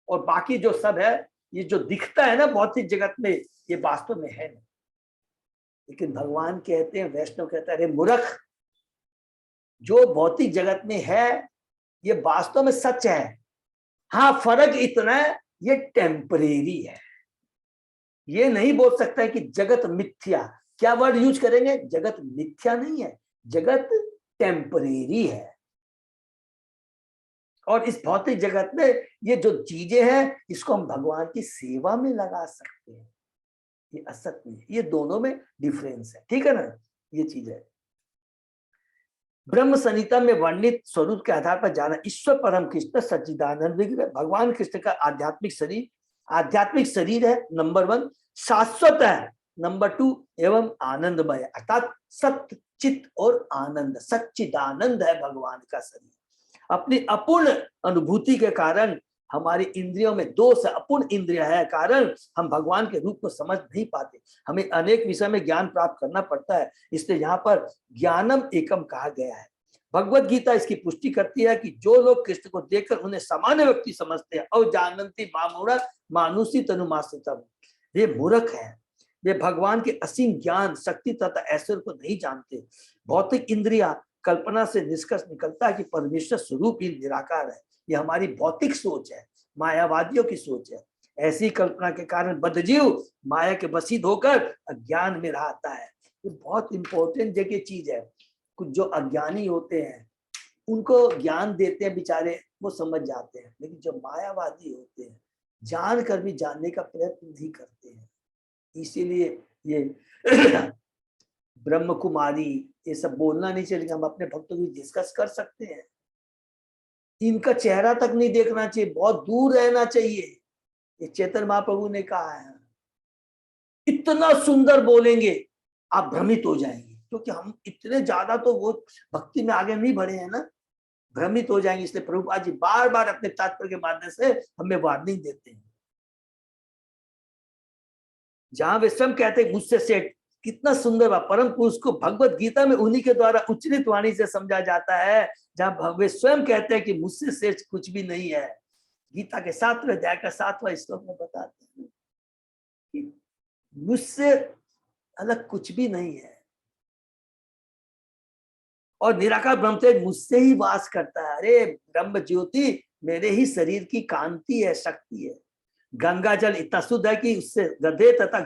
और बाकी जो सब है, ये जो दिखता है ना भौतिक जगत में, ये वास्तव में है नहीं। लेकिन भगवान कहते हैं, वैष्णव कहता है, अरे मूर्ख, जो भौतिक जगत में है ये वास्तव में सच है। हाँ, फर्क इतना है, ये टेम्परेरी है। ये नहीं बोल सकता है कि जगत मिथ्या। क्या वर्ड यूज करेंगे? जगत मिथ्या नहीं है, जगत टेम्परेरी है। और इस भौतिक जगत में ये जो चीजें हैं, इसको हम भगवान की सेवा में लगा सकते हैं। ये असत नहीं है, ये दोनों में डिफरेंस है। ठीक है ना? ये चीज है। ब्रह्म संहिता में वर्णित स्वरूप के आधार पर जाना, ईश्वर परम कृष्ण सच्चिदानंद विग्रह, भगवान कृष्ण का आध्यात्मिक शरीर है नंबर 1, शाश्वत है नंबर 2, एवं आनंदमय, अर्थात सत्य चित्त और आनंद, सच्चिदानंद है भगवान का शरीर। अपनी अपूर्ण अनुभूति के कारण हमारी इंद्रियों में दोष है, अपूर्ण इंद्रिय है, कारण हम भगवान के रूप को समझ नहीं पाते। हमें अनेक विषय में ज्ञान प्राप्त करना पड़ता है, इसलिए यहाँ पर ज्ञानम एकम कहा गया है। भगवत गीता इसकी पुष्टि करती है कि जो लोग कृष्ण को देखकर उन्हें सामान्य व्यक्ति समझते हैं, और जानन्ति मामूढ़ा मानुषी तनुमाश्रितम, वे मूर्ख हैं। वे भगवान के असीम ज्ञान, शक्ति तथा ऐश्वर्य को नहीं जानते। भौतिक इंद्रिया कल्पना से निष्कर्ष निकलता है कि परमेश्वर स्वरूप ही निराकार है। यह हमारी भौतिक सोच है, मायावादियों की सोच है। ऐसी कल्पना के कारण बद्धजीव माया के वशीत होकर अज्ञान में रहता है। ये बहुत इंपॉर्टेंट जगह चीज है। कुछ जो अज्ञानी होते हैं उनको ज्ञान देते हैं, बेचारे वो समझ जाते हैं, लेकिन जो मायावादी होते हैं जान कर भी जानने का प्रयत्न नहीं करते हैं। इसीलिए ये ब्रह्म कुमारी, ये सब बोलना नहीं चाहिए, हम अपने भक्तों को डिस्कस कर सकते हैं। इनका चेहरा तक नहीं देखना चाहिए, बहुत दूर रहना चाहिए। ये चैतन्य महाप्रभु ने कहा है। इतना सुंदर बोलेंगे आप भ्रमित हो जाएंगे, क्योंकि हम इतने ज्यादा तो वो भक्ति में आगे नहीं बढ़े हैं ना, भ्रमित हो जाएंगे। इसलिए प्रभुपाद जी बार बार अपने तात्पर्य के माध्यम से हमें वार्निंग देते हैं। जहां वे स्वयं कहते हैं मुझसे सेठ, कितना सुंदर बात, परम पुरुष को भगवत गीता में उन्हीं के द्वारा उच्चरित वाणी से समझा जाता है। जहां वे स्वयं कहते हैं कि मुझसे श्रेष्ठ कुछ भी नहीं है। गीता के 7वें अध्याय का 7वां श्लोक में बताते हैं कि मुझसे अलग कुछ भी नहीं है, और निराकार ब्रह्म तेज मुझसे ही वास करता है। अरे ब्रह्म ज्योति मेरे ही शरीर की कांति है, शक्ति है। गंगा जल इतना शुद्ध है कि उससे गधे तथा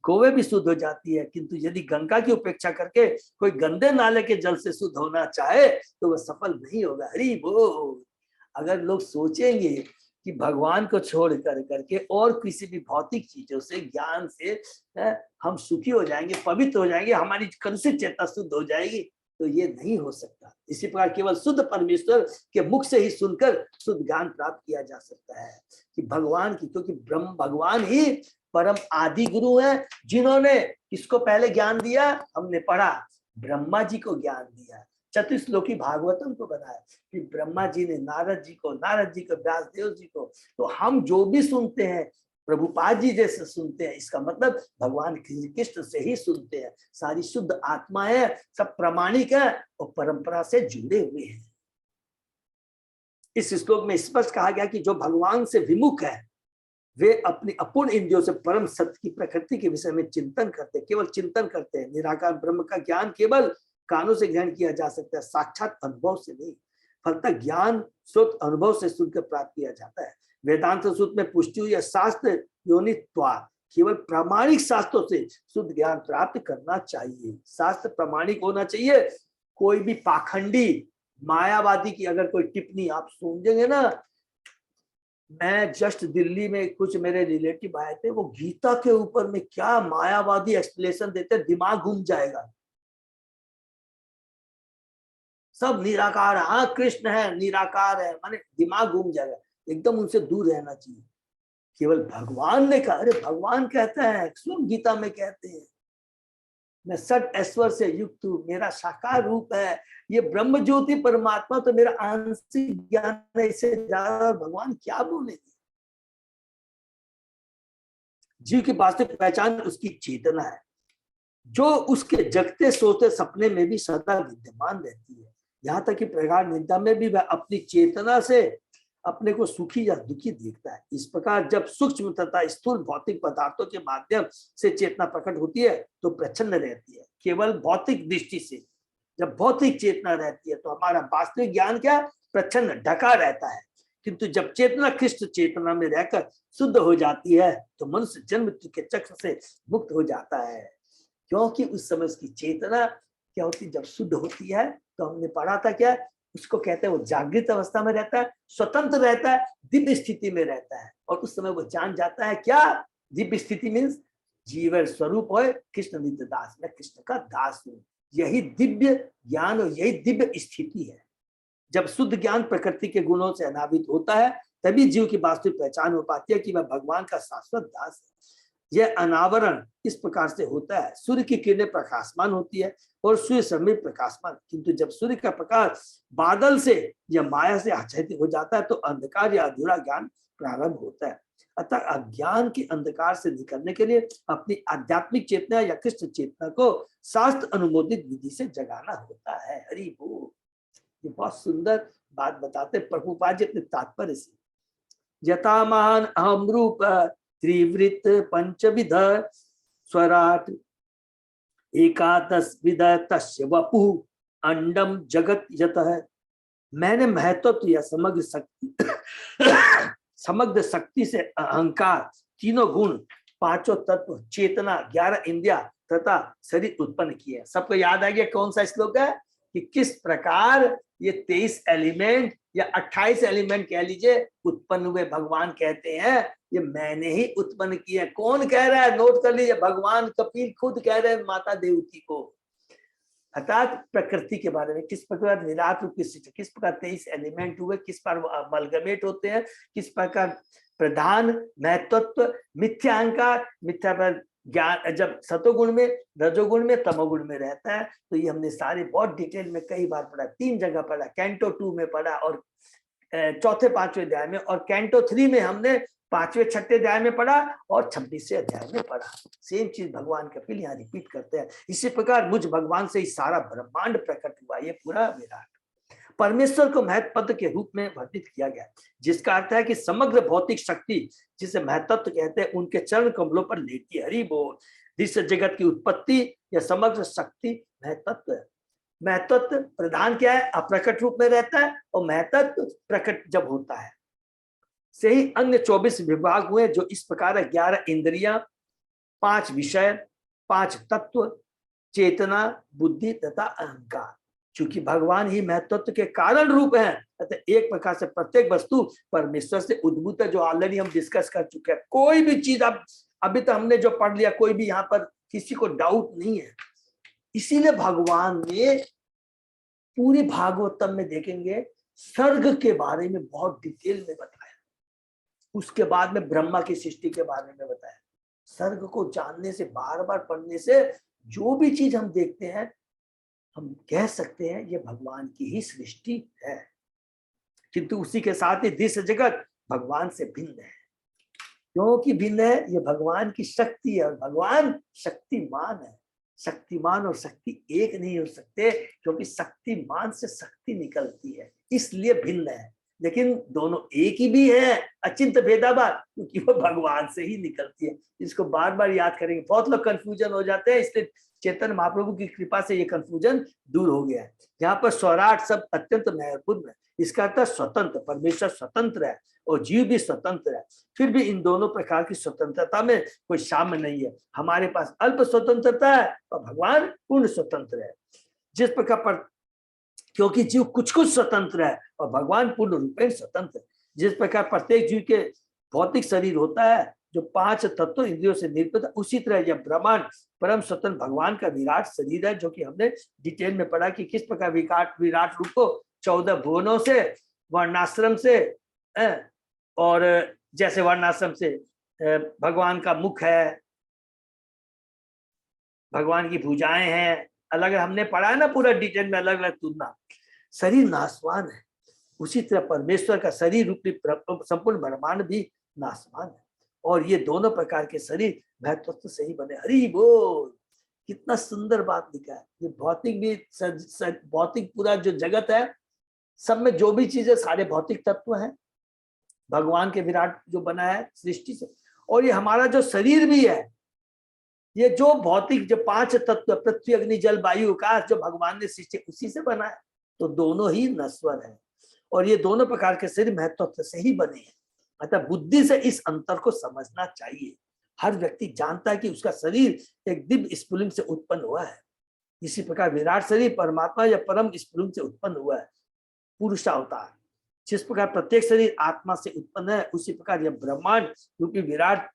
गोवे भी शुद्ध हो जाती है, किंतु यदि गंगा की उपेक्षा करके कोई गंदे नाले के जल से शुद्ध होना चाहे तो वह सफल नहीं होगा। हरि बोल। अगर लोग सोचेंगे कि भगवान को छोड़ करके और किसी भी भौतिक चीजों से, ज्ञान से हम सुखी हो जाएंगे, पवित्र हो जाएंगे, हमारी कलुषित चेतना शुद्ध हो जाएगी, तो ये नहीं हो सकता। इसी प्रकार केवल शुद्ध परमेश्वर के मुख से ही सुनकर शुद्ध ज्ञान प्राप्त किया जा सकता है कि भगवान की, क्योंकि ब्रह्म भगवान ही परम आदि गुरु हैं, जिन्होंने किसको पहले ज्ञान दिया, हमने पढ़ा, ब्रह्मा जी को ज्ञान दिया, चतुश्लोकी भागवतम को बनाया, फिर ब्रह्मा जी ने नारद जी को, नारद जी को व्यासदेव जी को। तो हम जो भी सुनते हैं प्रभुपाद जी जैसे सुनते हैं, इसका मतलब भगवान कृष्ण से ही सुनते हैं। सारी शुद्ध आत्मा है, सब प्रामाणिक है और परंपरा से जुड़े हुए हैं। इस श्लोक में स्पष्ट कहा गया कि जो भगवान से विमुख है वे अपनी अपूर्ण इंद्रियों से परम सत्य की प्रकृति के विषय में चिंतन करते, केवल चिंतन करते हैं। निराकार ब्रह्म का ज्ञान केवल कानों से ग्रहण किया जा सकता है, साक्षात अनुभव से नहीं। फलतः ज्ञान स्रोत अनुभव से सुनकर प्राप्त किया जाता है। वेदांत सूत्र में पुष्टि हुई है, शास्त्र योनित्वा, केवल प्रामाणिक शास्त्रों से शुद्ध ज्ञान प्राप्त करना चाहिए। शास्त्र प्रामाणिक होना चाहिए। कोई भी पाखंडी मायावादी की अगर कोई टिप्पणी आप सुनेंगे ना, मैं जस्ट दिल्ली में कुछ मेरे रिलेटिव आए थे, वो गीता के ऊपर में क्या मायावादी एक्सप्लेनेशन देते, दिमाग घूम जाएगा। सब निराकार, हाँ कृष्ण है, निराकार है, माने दिमाग घूम जाएगा। एकदम उनसे दूर रहना चाहिए। केवल भगवान ने कहा, अरे भगवान कहता है, स्वयं गीता में कहते हैं, मैं सट ऐश्वर्य से युक्त हूँ, मेरा साकार रूप है, ये ब्रह्म ज्योति परमात्मा तो मेरा आंशिक ज्ञान है, इससे ज्यादा भगवान क्या बोलेंगे। जीव की वास्तविक पहचान उसकी चेतना है, जो उसके जगते सोते सपने में भी सदा विद्यमान रहती है। यहाँ तक कि प्रगाढ़ निद्रा में भी वह अपनी चेतना से अपने को सुखी या दुखी देखता है। इस प्रकार जब सूक्ष्म तथा स्थूल भौतिक पदार्थों के माध्यम से चेतना प्रकट होती है तो प्रच्छन्न रहती है। केवल भौतिक दृष्टि से जब भौतिक चेतना रहती है तो हमारा वास्तविक ज्ञान क्या, प्रच्छन्न ढका रहता है। किंतु जब चेतना कृष्ण चेतना में रहकर शुद्ध हो जाती है तो मनुष्य जन्म मृत्यु के चक्र से मुक्त हो जाता है, क्योंकि उस समय उसकी चेतना क्या होती है, जब शुद्ध होती है तो हमने पढ़ा था क्या, उसको कहते हैं वो जागृत अवस्था में रहता है, स्वतंत्र रहता है, दिव्य स्थिति में रहता है। और उस समय वो जान जाता है क्या, दिव्य स्थिति मीन्स जीवन स्वरूप हो कृष्ण नित्य दास, मैं कृष्ण का दास हूँ। यही दिव्य ज्ञान और यही दिव्य स्थिति है। जब शुद्ध ज्ञान प्रकृति के गुणों से अनावृत होता है तभी जीव की वास्तविक पहचान हो पाती है कि वह भगवान का शाश्वत दास है। यह अनावरण इस प्रकार से होता है, सूर्य की किरणें प्रकाशमान होती है और सूर्य समय प्रकाशमान, किंतु जब सूर्य का प्रकाश बादल से या माया से आच्छादित हो जाता है तो अंधकार या अधूरा ज्ञान प्रारंभ होता है। अतः अज्ञान के अंधकार से निकलने के लिए अपनी आध्यात्मिक चेतना या कृष्ण चेतना को शास्त्र अनुमोदित विधि से जगाना होता है। हरि बोल। ये बहुत सुंदर बात बताते प्रभुपाद जी अपने तात्पर्य से। यथा महान अहम रूप त्रिवृत पंचविध स्वराट एकादश विध तस्य वपु अंडम जगत यतः। मैंने महत्व या समग्र शक्ति समग्र शक्ति से अहंकार, तीनों गुण, पांचों तत्व, चेतना, 11 इंद्रिया तथा शरीर उत्पन्न किए। सबको याद आ गया कौन सा श्लोक है कि किस प्रकार ये 23 एलिमेंट या 28 एलिमेंट कह लीजिए उत्पन्न हुए। भगवान कहते हैं ये मैंने ही उत्पन्न किए। कौन कह रहा है, नोट कर लीजिए, भगवान कपिल खुद कह रहे हैं माता देवती को। अर्थात प्रकृति के बारे में, किस प्रकार निरात रूप की सृष्टि, किस प्रकार 23 एलिमेंट हुए, किस प्रकार वो अमलगमेट होते हैं, किस प्रकार प्रधान, महत्त्व, मिथ्या अहंकार, मिथ्या पर ज्ञान जब सतोगुण में, रजोगुण में, तमोगुण में रहता है। तो ये हमने सारे बहुत डिटेल में कई बार पढ़ा, 3 जगह पढ़ा, कैंटो 2 में पढ़ा और चौथे 5वें अध्याय में, और कैंटो 3 में हमने 5वें 6ठे अध्याय में पढ़ा और 26वें अध्याय में पढ़ा। सेम चीज भगवान कपिल यहाँ रिपीट करते हैं। इसी प्रकार मुझ भगवान से ही सारा ब्रह्मांड प्रकट हुआ, ये पूरा विराट परमेश्वर को महत्व पद के रूप में वर्णित किया गया, जिसका अर्थ है कि समग्र भौतिक शक्ति जिसे महत्व कहते हैं उनके चरण कमलों पर लेटी है। हरि बोल। जिस जगत की उत्पत्ति या समग्र शक्ति महत्व है। महत्व प्रधान क्या है? अप्रकट रूप में रहता है, और महत्व प्रकट जब होता है। से ही अन्य 24 विभाग हुए, जो इस प्रकार 11 इंद्रियां, 5 विषय, 5 तत्व, चेतना, बुद्धि तथा अहंकार। चूंकि भगवान ही महत्व के कारण रूप है, अतः एक प्रकार से प्रत्येक वस्तु परमेश्वर से उद्भूत है, जो ऑलरेडी हम डिस्कस कर चुके हैं। कोई भी चीज अब अभी तक हमने जो पढ़ लिया, कोई भी यहाँ पर किसी को डाउट नहीं है। इसीलिए भगवान ने पूरी भागवतम में देखेंगे सर्ग के बारे में बहुत डिटेल में बताया, उसके बाद में ब्रह्मा की सृष्टि के बारे में बताया। सर्ग को जानने से, बार बार पढ़ने से जो भी चीज हम देखते हैं, हम कह सकते हैं ये भगवान की ही सृष्टि है। किंतु उसी के साथ ही दृश्य जगत भगवान से भिन्न है। क्योंकि भिन्न है? ये भगवान की शक्ति है, और भगवान शक्तिमान है। शक्तिमान और शक्ति एक नहीं हो सकते, क्योंकि शक्तिमान से शक्ति निकलती है, इसलिए भिन्न है। लेकिन दोनों एक ही भी है, अचिंत भेदाभाव, क्योंकि वो भगवान से ही निकलती है। इसको बार बार याद करेंगे। बहुत लोग कंफ्यूजन हो जाते हैं, इसलिए चेतन महाप्रभु की कृपा से ये कंफ्यूजन दूर हो गया है। यहाँ पर स्वराट शब्द अत्यंत महत्वपूर्ण है। इसका अर्थ स्वतंत्र, परमेश्वर स्वतंत्र है और जीव भी स्वतंत्र है। फिर भी इन दोनों प्रकार की स्वतंत्रता में कोई साम्य नहीं है। हमारे पास अल्प स्वतंत्रता है और भगवान पूर्ण स्वतंत्र है। जिस प्रकार पर क्योंकि जीव कुछ कुछ स्वतंत्र है और भगवान पूर्ण रूपेण स्वतंत्र है। जिस प्रकार प्रत्येक जीव के भौतिक शरीर होता है जो 5 तत्व इंद्रियों से निर्मित है, उसी तरह यह ब्रह्मांड परम स्वतंत्र भगवान का विराट शरीर है, जो कि हमने डिटेल में पढ़ा कि किस प्रकार विराट रूप को 14 भुवनों से, वर्णाश्रम से, और जैसे वर्णाश्रम से भगवान का मुख है, भगवान की भुजाएं हैं, अलग हमने पढ़ा है ना पूरा डिटेल में, अलग अलग तुलना। शरीर नाशवान है, उसी तरह परमेश्वर का शरीर रूपी संपूर्ण ब्रह्मांड भी नाशवान है, और ये दोनों प्रकार के शरीर महत्व से ही बने। हरि बोल। कितना सुंदर बात लिखा है। ये भौतिक भी, भौतिक पूरा जो जगत है, सब में जो भी चीजें, सारे भौतिक तत्व हैं, भगवान के विराट जो बना है सृष्टि से। और ये हमारा जो शरीर भी है, ये जो भौतिक जो 5 तत्व, पृथ्वी, अग्नि, जल, वायु, आकाश, जो भगवान ने सृष्टि उसी से बना है। तो दोनों ही नश्वर है, और ये दोनों प्रकार के शरीर महत्व से ही बने हैं। अतः बुद्धि से इस अंतर को समझना चाहिए। हर व्यक्ति जानता है कि उसका शरीर एक दिव्य स्फुलिंग से उत्पन्न हुआ है। इसी प्रकार विराट शरीर परमात्मा या परम स्फुलिंग से उत्पन्न हुआ है, पुरुषावतार। जिस प्रकार प्रत्येक शरीर आत्मा से उत्पन्न है, उसी प्रकार यह ब्रह्मांड रूपी विराट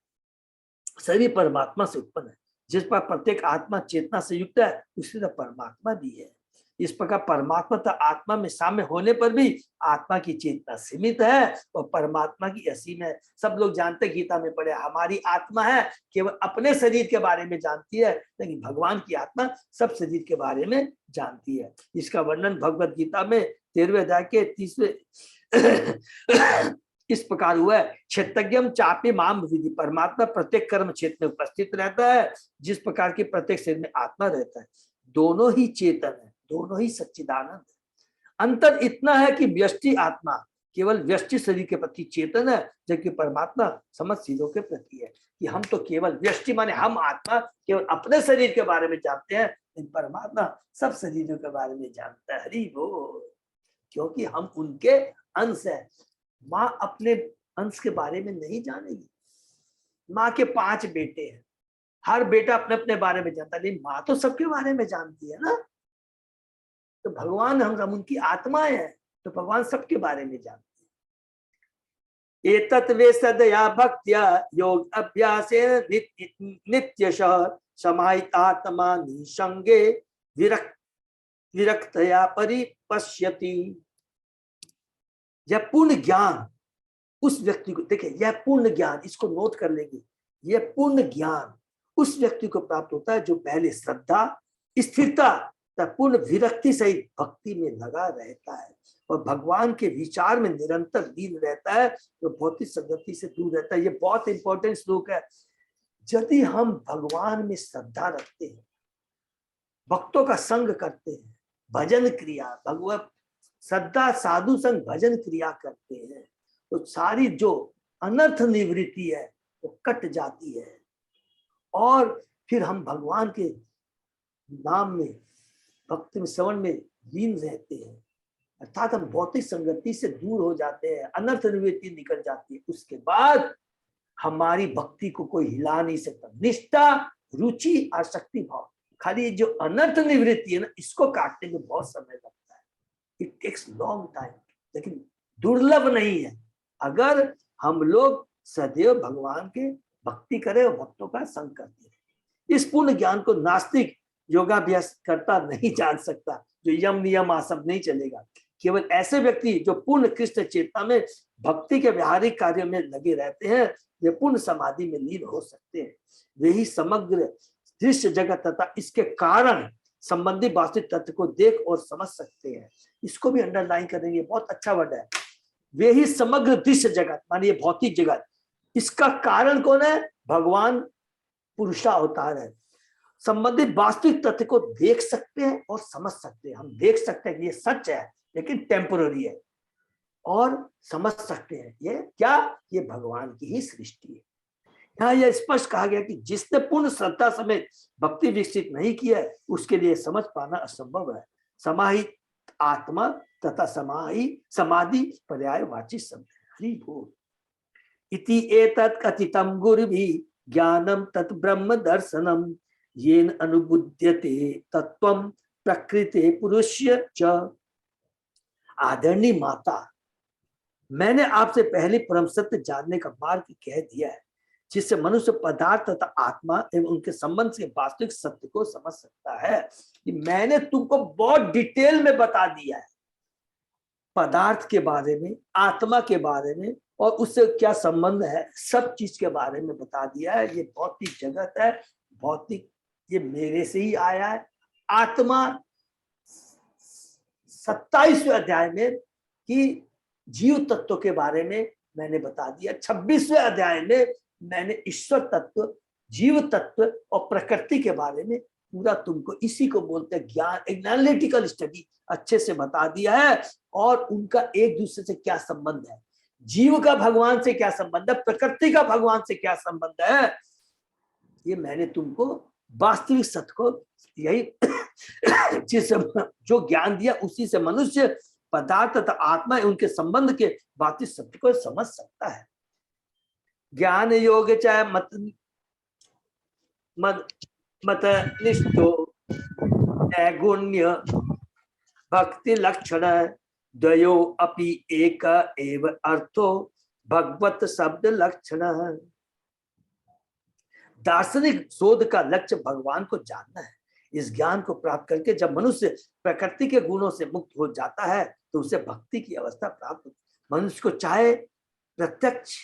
शरीर परमात्मा से उत्पन्न है। जिस प्रकार प्रत्येक आत्मा चेतना से युक्त है, उसी तरह परमात्मा भी है। इस प्रकार परमात्मा तथा आत्मा में साम्य होने पर भी आत्मा की चेतना सीमित है और परमात्मा की असीम है। सब लोग जानते, गीता में पढ़े, हमारी आत्मा है केवल अपने शरीर के बारे में जानती है, लेकिन भगवान की आत्मा सब शरीर के बारे में जानती है। इसका वर्णन भगवत गीता में 13वें अध्याय के 30वें इस प्रकार हुआ है। क्षेत्रज्ञम चापी माम विधि। परमात्मा प्रत्येक कर्म क्षेत्र में उपस्थित रहता है, जिस प्रकार की प्रत्येक शरीर में आत्मा रहता है। दोनों ही चेतन है, दोनों ही सच्चिदानंद है। अंतर इतना है कि व्यष्टि आत्मा केवल व्यष्टि शरीर के प्रति चेतन है, जबकि परमात्मा समस्त शरीरों के प्रति है। कि हम तो केवल व्यष्टि माने हम आत्मा केवल अपने शरीर के बारे में जानते हैं, लेकिन परमात्मा सब शरीरों के बारे में जानता है। हरि बोल। क्योंकि हम उनके अंश है। माँ अपने अंश के बारे में नहीं जानेगी। माँ के 5 बेटे हैं, हर बेटा अपने अपने बारे में जानता है, लेकिन माँ तो सबके बारे में जानती है ना। तो भगवान, हम उनकी आत्माएं हैं, तो भगवान सबके बारे में जानते हैं। एतत् वे सदया भक्त्या योग अभ्यासेन नित्यशः समाहितात्मा निसंगे विरक्तया परिपश्यति। यह पूर्ण ज्ञान उस व्यक्ति को, देखिए यह पूर्ण ज्ञान, इसको नोट कर लेंगे, यह पूर्ण ज्ञान उस व्यक्ति को प्राप्त होता है जो पहले श्रद्धा, स्थिरता, पूर्ण विरक्ति सहित भक्ति में लगा रहता है और भगवान के विचार में निरंतर लीन रहता है, तो भौतिक संगति से दूर रहता है। ये बहुत इंपॉर्टेंट श्लोक है। यदि हम भगवान में श्रद्धा रखते हैं, भक्तों का संग करते हैं, भजन क्रिया, भगवत श्रद्धा, साधु संग, भजन क्रिया करते हैं, तो सारी जो अनर्थ निवृत्ति है वो कट जाती है और फिर हम भगवान के नाम में, भक्ति में, श्रवण में लीन रहते हैं, अर्थात हम भौतिक संगति से दूर हो जाते हैं, अनर्थ निवृत्ति निकल जाती है। उसके बाद हमारी भक्ति को कोई हिला नहीं सकता। निष्ठा, रुचि, आसक्ति भाव, खाली जो अनर्थ निवृत्ति है ना, इसको काटने में बहुत समय लगता है। इट टेक्स लॉन्ग टाइम, लेकिन दुर्लभ नहीं है अगर हम लोग सदैव भगवान के भक्ति करें और भक्तों का संग करते हैं। इस पूर्ण ज्ञान को नास्तिक योगाभ्यास करता नहीं जान सकता, जो यम नियम आसन नहीं चलेगा। केवल ऐसे व्यक्ति जो पूर्ण कृष्ण चेतना में भक्ति के व्यावहारिक कार्यों में लगे रहते हैं, वे पूर्ण समाधि में लीन हो सकते हैं। वे ही समग्र दृश्य जगत तथा इसके कारण संबंधी वास्तविक तत्व को देख और समझ सकते हैं। इसको भी अंडरलाइन करेंगे, बहुत अच्छा वर्ड है। वे ही समग्र दृश्य जगत, मानिए भौतिक जगत, इसका कारण कौन है? भगवान पुरुषावतार है। संबंधित वास्तविक तथ्य को देख सकते हैं और समझ सकते हैं। हम देख सकते हैं कि ये सच है लेकिन टेम्पररी है, और समझ सकते हैं ये क्या, ये भगवान की ही सृष्टि है। यहाँ यह स्पष्ट कहा गया कि जिसने पूर्ण श्रद्धा समेत भक्ति विकसित नहीं किया है, उसके लिए समझ पाना असंभव है। समाहित आत्मा तथा समाधि पर्यायवाची शब्द है। हरि बोल। इति एतत् कथितं गुरुभिः ज्ञानं तत् ब्रह्म दर्शनम येन अनुबुध्यते तत्त्वं प्रकृते पुरुष्य च। आदरणीय माता, मैंने आपसे पहले परम सत्य जानने का मार्ग कह दिया है, जिससे मनुष्य पदार्थ तथा आत्मा एवं उनके संबंध से वास्तविक सत्य को समझ सकता है। कि मैंने तुमको बहुत डिटेल में बता दिया है, पदार्थ के बारे में, आत्मा के बारे में और उससे क्या संबंध है, सब चीज के बारे में बता दिया है। ये भौतिक जगत है, भौतिक ये मेरे से ही आया है। आत्मा 27वें अध्याय में कि जीव तत्व के बारे में मैंने बता दिया। 26वें अध्याय में मैंने ईश्वर तत्व, जीव तत्व और प्रकृति के बारे में पूरा तुमको, इसी को बोलते हैं ज्ञान, एनालिटिकल स्टडी, अच्छे से बता दिया है। और उनका एक दूसरे से क्या संबंध है, जीव का भगवान से क्या संबंध है, प्रकृति का भगवान से क्या संबंध है, ये मैंने तुमको वास्तविक सत्य को, यही जो ज्ञान दिया उसी से मनुष्य पदार्थ तथा आत्मा उनके संबंध के वास्तविक सत्य को समझ सकता है। ज्ञान योग चाहे मत निष्ठो नैगुण्य भक्ति लक्षण द्वयो अपि एक एव अर्थो भगवत शब्द लक्षण। दार्शनिक शोध का लक्ष्य भगवान को जानना है। इस ज्ञान को प्राप्त करके जब मनुष्य प्रकृति के गुणों से मुक्त हो जाता है तो उसे भक्ति की अवस्था प्राप्त होती है। मनुष्य को चाहे प्रत्यक्ष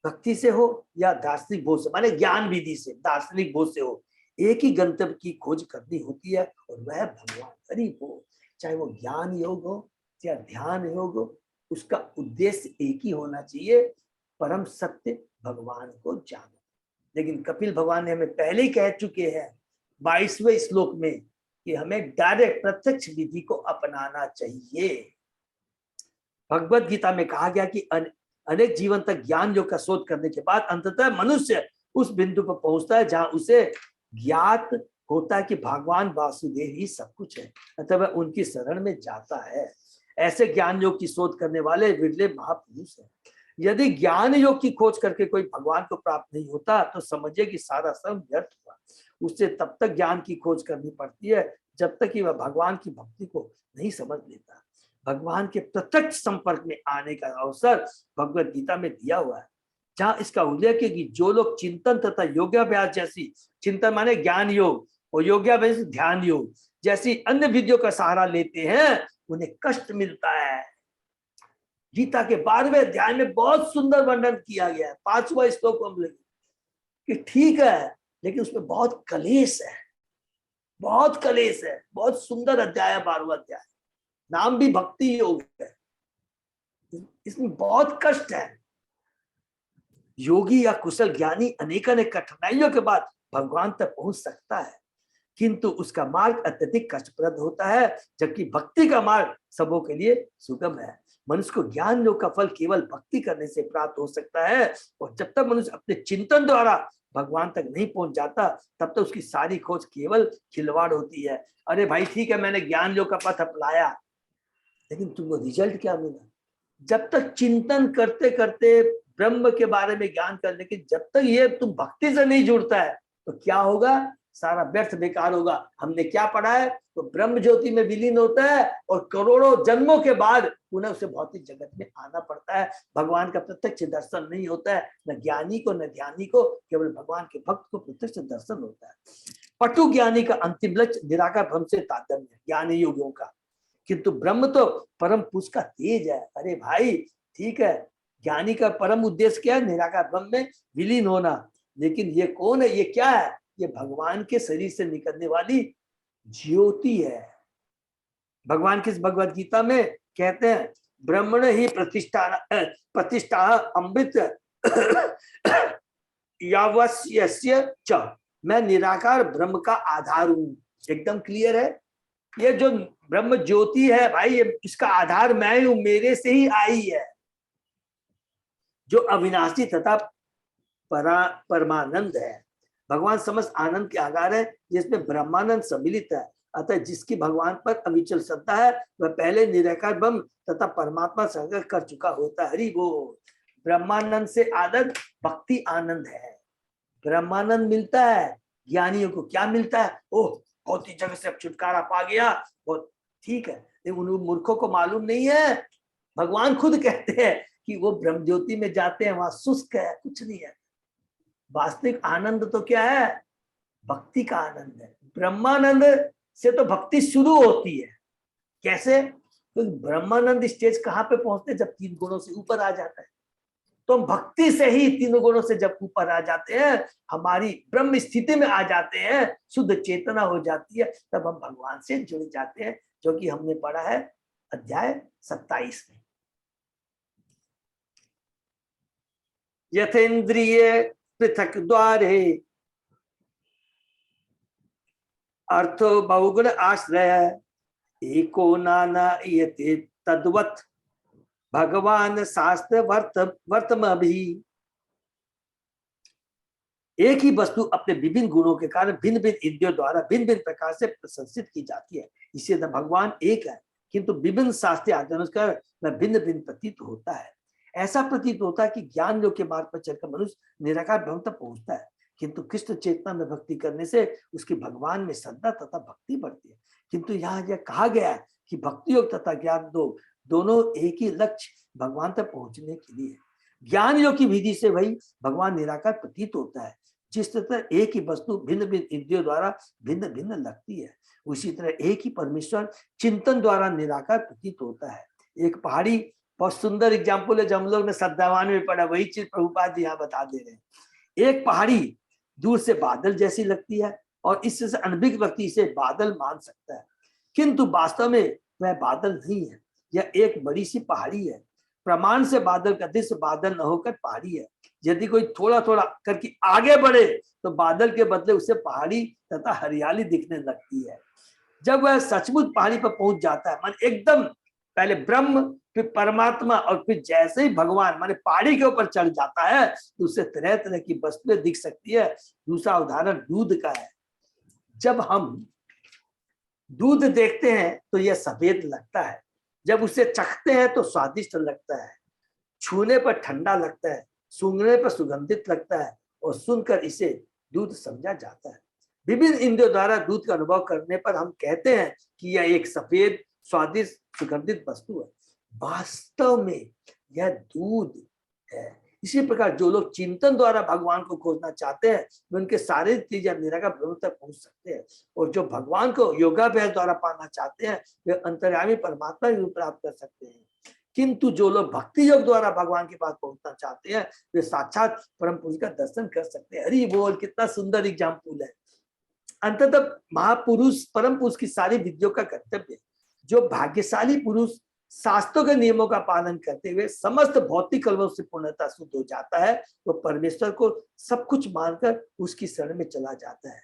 भक्ति से हो या दार्शनिक बोध से, माने ज्ञान विधि से, दार्शनिक बोध से हो, एक ही गंतव्य की खोज करनी होती है और वह भगवान। हरि बोल। चाहे वो ज्ञान योग हो या ध्यान योग हो, उसका उद्देश्य एक ही होना चाहिए, परम सत्य भगवान को जानो। लेकिन कपिल भगवान ने हमें पहले ही कह चुके हैं 22वें श्लोक में कि हमें डायरेक्ट प्रत्यक्ष विधि को अपनाना चाहिए। भगवत गीता में कहा गया कि अनेक जीवन तक ज्ञान योग का शोध करने के बाद अंततः मनुष्य उस बिंदु पर पहुंचता है जहां उसे ज्ञात होता है कि भगवान वासुदेव ही सब कुछ है, अतः वह उनकी शरण में जाता है। ऐसे ज्ञान योग की शोध करने वाले विरले महापुरुष हैं। यदि ज्ञान योग की खोज करके कोई भगवान को प्राप्त नहीं होता तो समझिए कि सारा श्रम व्यर्थ हुआ। उससे तब तक ज्ञान की खोज करनी पड़ती है जब तक कि वह भगवान की भक्ति को नहीं समझ लेता। भगवान के प्रत्यक्ष संपर्क में आने का अवसर भगवत गीता में दिया हुआ है, जहां इसका उल्लेख है कि जो लोग चिंतन तथा योगाभ्यास जैसी, चिंतन माने ज्ञान योग और योगाभ्यास ध्यान योग जैसी अन्य विधियों का सहारा लेते हैं उन्हें कष्ट मिलता है। गीता के 12वें अध्याय में बहुत सुंदर वर्णन किया गया है। 5वां श्लोक हम लेंगे कि ठीक है, लेकिन उसमें बहुत कलेश है, बहुत कलेश है। बहुत सुंदर अध्याय है 12वां अध्याय, नाम भी भक्ति योग है। इसमें बहुत कष्ट है। योगी या कुशल ज्ञानी अनेक कठिनाइयों के बाद भगवान तक पहुंच सकता है, किंतु उसका मार्ग अत्यधिक कष्टप्रद होता है, जबकि भक्ति का मार्ग सबों के लिए सुगम है। मनुष्य को ज्ञान योग का फल केवल भक्ति करने से प्राप्त हो सकता है, और जब तक मनुष्य अपने चिंतन द्वारा भगवान तक नहीं पहुंच जाता तब तक उसकी सारी खोज केवल खिलवाड़ होती है। अरे भाई ठीक है, मैंने ज्ञान योग का पथ अपनाया, लेकिन तुमको रिजल्ट क्या मिला? जब तक चिंतन करते करते ब्रह्म के बारे में ज्ञान करने की, जब तक ये तुम भक्ति से नहीं जुड़ता है तो क्या होगा? सारा व्यर्थ बेकार होगा। हमने क्या पढ़ा है? तो ब्रह्म ज्योति में विलीन होता है और करोड़ों जन्मों के बाद पुनः उसे भौतिक जगत में आना पड़ता है। भगवान का प्रत्यक्ष दर्शन नहीं होता है, न ज्ञानी को न ध्यानी को, केवल भगवान के भक्त को प्रत्यक्ष दर्शन होता है। पटु ज्ञानी का अंतिम लक्ष्य निराकार ब्रह्म से तादात्म्य, ज्ञानी योगियों का, किंतु ब्रह्म तो परम पुरुष का तेज है। अरे भाई ठीक है, ज्ञानी का परम उद्देश्य क्या है? निराकार ब्रह्म में विलीन होना। लेकिन ये कौन है? ये क्या है? ये भगवान के शरीर से निकलने वाली ज्योति है। भगवान किस भगवत गीता में कहते हैं, ब्रह्मण ही प्रतिष्ठा अमृत यावस्य च, मैं निराकार ब्रह्म का आधार हूं। एकदम क्लियर है। ये जो ब्रह्म ज्योति है भाई, इसका आधार मैं हूं, मेरे से ही आई है, जो अविनाशी तथा परमानंद है। भगवान समस्त आनंद के आधार है, जिसमें ब्रह्मानंद सम्मिलित है। अतः जिसकी भगवान पर अविचल श्रद्धा है वह पहले निराकार ब्रह्म तथा परमात्मा संग कर चुका होता है। हरि बोल। ब्रह्मानंद से आनंद भक्ति आनंद है। ब्रह्मानंद मिलता है ज्ञानियों को। क्या मिलता है? ओह बहुत ही जगह से अब छुटकारा पा गया, बहुत ठीक है, लेकिन उन मूर्खों को मालूम नहीं है। भगवान खुद कहते हैं कि वो ब्रह्म ज्योति में जाते हैं, वहां शुष्क है, कुछ नहीं है। वास्तविक आनंद तो क्या है? भक्ति का आनंद है। ब्रह्मानंद से तो भक्ति शुरू होती है। कैसे? तो ब्रह्मानंद स्टेज कहाँ पे पहुंचते? जब 3 गुणों से ऊपर आ जाता है। तो हम भक्ति से ही 3 गुणों से जब ऊपर आ जाते हैं, हमारी ब्रह्म स्थिति में आ जाते हैं, शुद्ध चेतना हो जाती है, तब हम भगवान से जुड़ जाते हैं, जो कि हमने पढ़ा है अध्याय 27 में। यथेन्द्रिय पृथक द्वारे अर्थो बहुगुण आश्रय, एको नाना यते तद्वत् भगवान शास्त्र वर्तम भी। एक ही वस्तु अपने विभिन्न गुणों के कारण भिन्न भिन्न इंद्रियों द्वारा भिन्न भिन्न प्रकार से प्रशंसित की जाती है। इससे भगवान एक है, किंतु विभिन्न शास्त्रीय अनुसार वह भिन्न भिन्न प्रतीत होता है। ऐसा प्रतीत होता है कि ज्ञान योग के मार्ग पर चलकर मनुष्य निराकार ब्रह्म तक पहुंचता है, किंतु कृष्ण चेतना में भक्ति करने से उसकी भगवान में श्रद्धा तथा भक्ति बढ़ती है। किंतु यहाँ यह कहा गया है कि भक्ति योग तथा ज्ञान योग दोनों एक ही लक्ष्य भगवान तक पहुंचने के लिए। ज्ञान योग की विधि से वही भगवान निराकार प्रतीत होता है। जिस तरह एक ही वस्तु भिन्न भिन्न इंद्रियों द्वारा भिन्न भिन्न लगती है, उसी तरह एक ही परमेश्वर चिंतन द्वारा निराकार प्रतीत होता है। एक पहाड़ी बहुत सुंदर एग्जाम्पल है, जो हम लोग ने श्रद्धावान में पढ़ा, वही चीज प्रभुपाद जी यहाँ बता दे रहे हैं। एक पहाड़ी दूर से बादल जैसी लगती है और इससे अनभिज्ञ व्यक्ति इसे बादल मान सकता है, किंतु वास्तव में वह बादल नहीं है, यह एक बड़ी सी पहाड़ी है। प्रमाण से बादल का दृश्य बादल न होकर पहाड़ी है। यदि कोई थोड़ा थोड़ा करके आगे बढ़े तो बादल के बदले उसे पहाड़ी तथा हरियाली दिखने लगती है। जब वह सचमुच पहाड़ी पर पहुंच जाता है, मान एकदम पहले ब्रह्म फिर परमात्मा और फिर जैसे ही भगवान माने पहाड़ी के ऊपर चढ़ जाता है तो उससे तरह तरह की वस्तुएं दिख सकती है। दूसरा उदाहरण दूध का है। जब हम दूध देखते हैं तो यह सफेद लगता है, जब उसे चखते हैं तो स्वादिष्ट लगता है, छूने पर ठंडा लगता है, सूंघने पर सुगंधित लगता है और सुनकर इसे दूध समझा जाता है। विभिन्न इंद्रियों द्वारा दूध का अनुभव करने पर हम कहते हैं कि यह एक सफेद स्वादिष्ट सुगंधित वस्तु है। वास्तव में यह दूध है। इसी प्रकार जो लोग चिंतन द्वारा भगवान को खोजना चाहते हैं वे उनके सारे चीज निराकार ब्रह्म तक पहुंच सकते हैं, और जो भगवान को योगाभ्यास द्वारा पाना चाहते हैं वे अंतर्यामी परमात्मा को प्राप्त कर सकते हैं। किंतु जो लोग भक्ति योग द्वारा भगवान के पास पहुंचना चाहते हैं वे साक्षात परम पुरुष का दर्शन कर सकते हैं। हरि बोल, कितना सुंदर एग्जाम्पल है। अंततः महापुरुष परम पुरुष की सारी विधियों का कर्तव्य, जो भाग्यशाली पुरुष शास्त्रों के नियमों का पालन करते हुए समस्त भौतिक कलमों से पूर्णता शुद्ध हो जाता है, वो परमेश्वर को सब कुछ मानकर उसकी शरण में चला जाता है।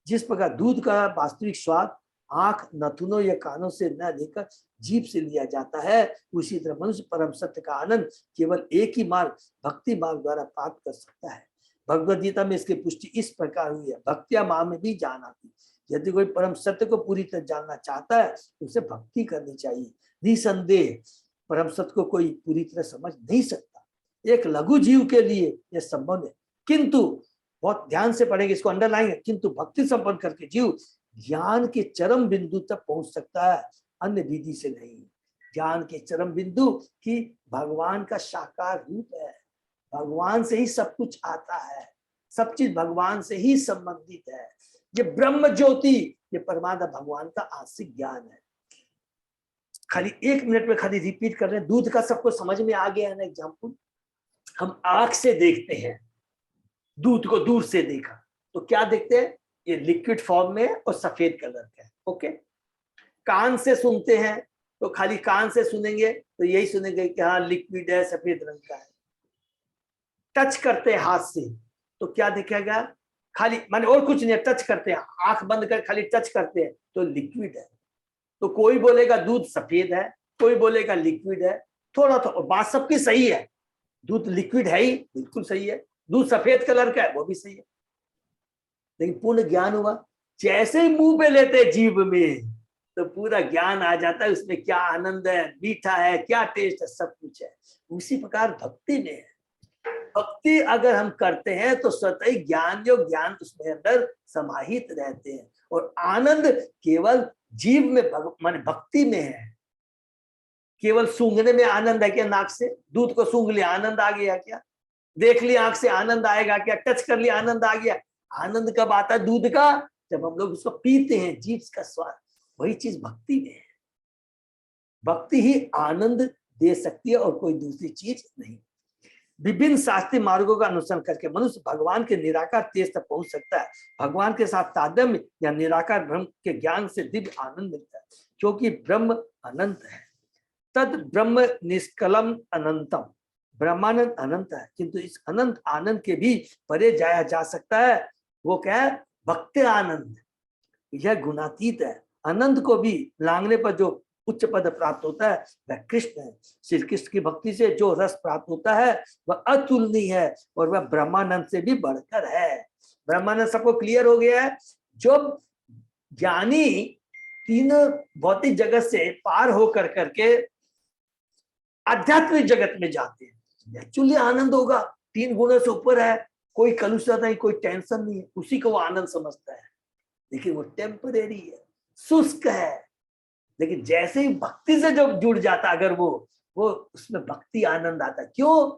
जिस प्रकार दूध का वास्तविक स्वाद आंख, नथुनों या कानों से न लेकर जीभ से लिया जाता है, उसी तरह मनुष्य परम सत्य का आनंद केवल एक ही मार्ग भक्ति मार्ग द्वारा प्राप्त कर सकता है। भगवद गीता में इसकी पुष्टि इस प्रकार हुई है, भक्तिया मां में भी जान आती। यदि कोई परम सत्य को पूरी तरह जानना चाहता है तो उसे भक्ति करनी चाहिए। निसंदेह परम सत्य को कोई पूरी तरह समझ नहीं सकता, एक लघु जीव के लिए यह संभव है, किंतु बहुत ध्यान से पढ़ेंगे, इसको अंडरलाइन है, किंतु भक्ति संपन्न करके जीव ज्ञान के चरम बिंदु तक पहुंच सकता है, अन्य विधि से नहीं। ज्ञान के चरम बिंदु की भगवान का साकार रूप है, भगवान से ही सब कुछ आता है, सब चीज भगवान से ही संबंधित है। ये ब्रह्म ज्योति, ये परमात्मा भगवान का आंशिक ज्ञान है। खाली 1 मिनट में खाली रिपीट कर रहे हैं। दूध का सबको समझ में आ गया है ना एग्जाम्पल। हम आंख से देखते हैं, दूध को दूर से देखा तो क्या देखते हैं, ये लिक्विड फॉर्म में और सफेद कलर का है। ओके, कान से सुनते हैं तो खाली कान से सुनेंगे तो यही सुनेंगे कि हाँ लिक्विड है, सफेद रंग का है। टच करते हैं हाथ से तो क्या दिखेगा, खाली माने और कुछ नहीं, टच करते हैं, आंख बंद कर खाली टच करते हैं तो लिक्विड है। तो कोई बोलेगा दूध सफेद है, कोई बोलेगा लिक्विड है, थोड़ा बात सबकी सही है। दूध लिक्विड है ही, बिल्कुल सही है, दूध सफेद कलर का है वो भी सही है, लेकिन पूर्ण ज्ञान हुआ जैसे ही मुंह पे लेते जीभ में तो पूरा ज्ञान आ जाता है, उसमें क्या आनंद है, मीठा है, क्या टेस्ट है, सब कुछ है। उसी प्रकार भक्ति में है। भक्ति अगर हम करते हैं तो स्वतः ही ज्ञान जो ज्ञान उसमें अंदर समाहित रहते हैं, और आनंद केवल जीव में मान भक्ति में है। केवल सूंघने में आनंद है क्या, नाक से दूध को सूंघ लिया आनंद आ गया क्या, देख लिया आंख से आनंद आएगा क्या, टच कर लिया आनंद आ गया। आनंद कब आता है दूध का, जब हम लोग उसको पीते हैं, जीभ का स्वाद। वही चीज भक्ति में है। भक्ति ही आनंद दे सकती है और कोई दूसरी चीज नहीं। विभिन्न शास्त्रीय मार्गों का अनुसरण करके मनुष्य भगवान के निराकार तेज तक पहुंच सकता है। भगवान के साथ तादात्म्य या निराकार ब्रह्म के ज्ञान से दिव्य आनंद मिलता है, क्योंकि ब्रह्म अनंत है। तद ब्रह्म निष्कलम अनंतम, ब्रह्मानंद अनंत है, किंतु इस अनंत आनंद के भी परे जाया जा सकता है। वो क्या है, भक्ति आनंद, यह गुणातीत है। अनंत को भी लांघने पर जो उच्च पद प्राप्त होता है वह कृष्ण है। श्री कृष्ण की भक्ति से जो रस प्राप्त होता है वह अतुलनीय है, और वह ब्रह्मानंद से भी बढ़कर है। ब्रह्मानंद सबको क्लियर हो गया है। जो ज्ञानी तीन भौतिक जगत से पार होकर करके आध्यात्मिक जगत में जाते हैं, एक्चुअली आनंद होगा, 3 गुणों से ऊपर है, कोई कलुषता नहीं, कोई टेंशन नहीं है, उसी को वो आनंद समझता है। लेकिन वो टेम्परेरी है, शुष्क है। लेकिन जैसे ही भक्ति से जब जुड़ जाता, अगर वो उसमें भक्ति आनंद आता है। क्यों,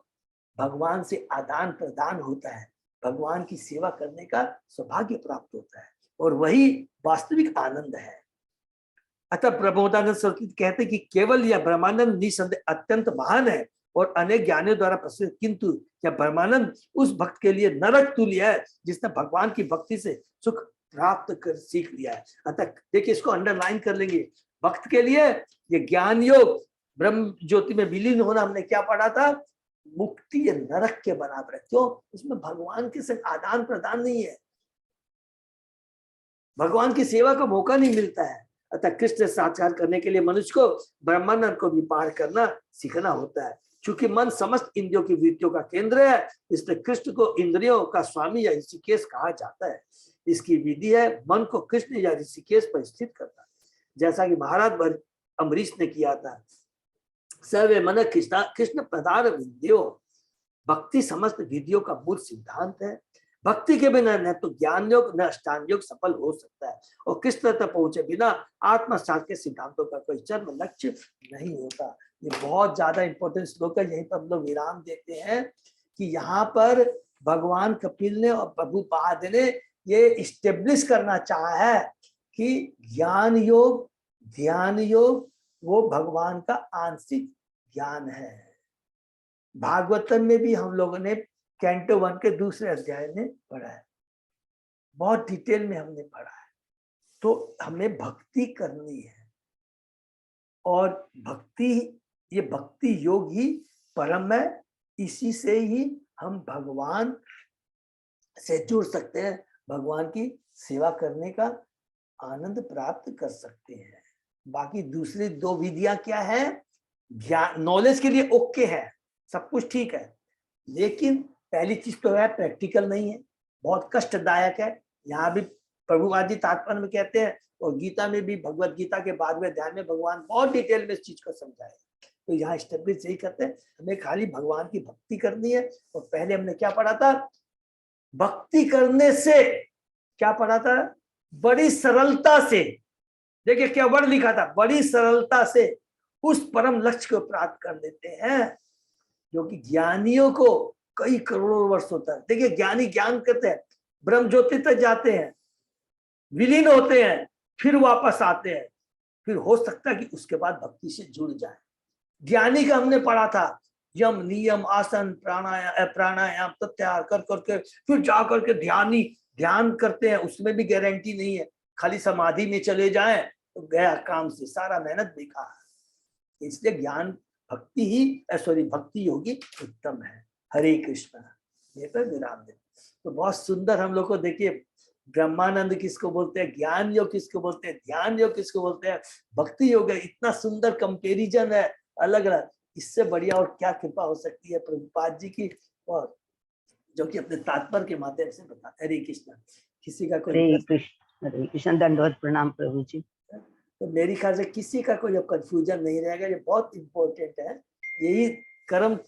भगवान से आदान प्रदान होता है, भगवान की सेवा करने का सौभाग्य प्राप्त होता है, और वही वास्तविक आनंद है। अतः प्रबोधानंद सरस्वती कहते कि केवल यह ब्रह्मानंद निसंदेह अत्यंत महान है और अनेक ज्ञानियों द्वारा प्रसिद्ध, किंतु यह ब्रह्मानंद उस भक्त के लिए नरक तुल्य है जिसने भगवान की भक्ति से सुख प्राप्त कर सीख लिया है। अतः देखिए, इसको अंडरलाइन कर लेंगे। भक्त के लिए ये ज्ञान योग, ब्रह्म ज्योति में विलीन होना, हमने क्या पढ़ा था, मुक्ति नरक के बराबर है। क्यों, उसमें भगवान के संग आदान प्रदान नहीं है, भगवान की सेवा का मौका नहीं मिलता है। अतः कृष्ण साक्षात्कार करने के लिए मनुष्य को ब्रह्मानंद को भी पार करना सीखना होता है। क्योंकि मन समस्त इंद्रियों की वृत्तियों का केंद्र है, इसलिए कृष्ण को इंद्रियों का स्वामी या ऋषिकेश कहा जाता है। इसकी विधि है मन को कृष्ण या ऋषिकेश पर स्थित करना, जैसा कि महाराज अम्बरीश ने किया था। सर्वे मन कृष्ण प्रधान विद्यो, भक्ति समस्त विधियों का मूल सिद्धांत है। भक्ति के बिना न तो ज्ञान योग न अष्टांग योग सफल हो सकता है, और कृष्ण तक पहुंचे बिना आत्मसात के सिद्धांतों का कोई चरम लक्ष्य नहीं होता। ये बहुत ज्यादा इंपॉर्टेंट श्लोक है, यहीं पर हम लोग विराम देते हैं। कि यहाँ पर भगवान कपिल ने और प्रभुपाद ने ये इस्टेब्लिश करना चाहा है कि ज्ञान योग, ध्यान योग वो भगवान का आंशिक ज्ञान है। भागवतम में भी हम लोगों ने कैंटो 1 के दूसरे अध्याय में पढ़ा है, बहुत डिटेल में हमने पढ़ा है। तो हमें भक्ति करनी है और भक्ति, ये भक्ति योग ही परम है। इसी से ही हम भगवान से जुड़ सकते हैं, भगवान की सेवा करने का आनंद प्राप्त कर सकते हैं। बाकी दूसरी 2 विधियां क्या है, ज्ञान नॉलेज के लिए ओके है, सब कुछ ठीक है, लेकिन पहली चीज तो है प्रैक्टिकल नहीं है, बहुत कष्टदायक है। यहाँ भी प्रभुपाद जी तात्पर्य में कहते हैं और गीता में भी, भगवत गीता के बाद में ध्यान में भगवान बहुत डिटेल में इस चीज को समझाए। तो यहाँ स्टेब्लिश यही करते हैं, हमें खाली भगवान की भक्ति करनी है। और पहले हमने क्या पढ़ा था, भक्ति करने से क्या पढ़ा था, बड़ी सरलता से, देखिए क्या वर्ड लिखा था, बड़ी सरलता से उस परम लक्ष्य को प्राप्त कर लेते हैं जो कि ज्ञानियों को कई करोड़ों वर्षों तक, देखिए ज्ञानी ज्ञान करते हैं, ब्रह्म ज्योति तक जाते हैं, विलीन होते हैं, फिर वापस आते हैं, फिर हो सकता है कि उसके बाद भक्ति से जुड़ जाए। ज्ञानी का हमने पढ़ा था, यम नियम आसन प्राणायाम प्रत्याहार कर करके फिर जा करके ध्यान करते हैं, उसमें भी गारंटी नहीं है, खाली समाधि में चले जाएं तो गया काम से, सारा मेहनत बेकार। इसलिए ज्ञान भक्ति ही भक्ति योगी उत्तम है। हरे कृष्णा। ये पर विराम दे। तो बहुत सुंदर हम लोग को देखिए, ब्रह्मानंद किसको बोलते हैं, ज्ञान योग किसको बोलते हैं, ध्यान योग किसको बोलते हैं, भक्ति योग है। इतना सुंदर कंपेरिजन है अलग अलग, इससे बढ़िया और क्या कृपा हो सकती है प्रभुपाद जी की, और जो कि अपने तात्पर्य के माध्यम से बता। हरे कृष्णा। किसी का कोई हरे कृष्ण, दंडवत प्रणाम प्रभु जी। तो मेरी ख्याल से किसी का कोई अब कंफ्यूजन नहीं रहेगा, ये बहुत इंपॉर्टेंट है। यही कर्म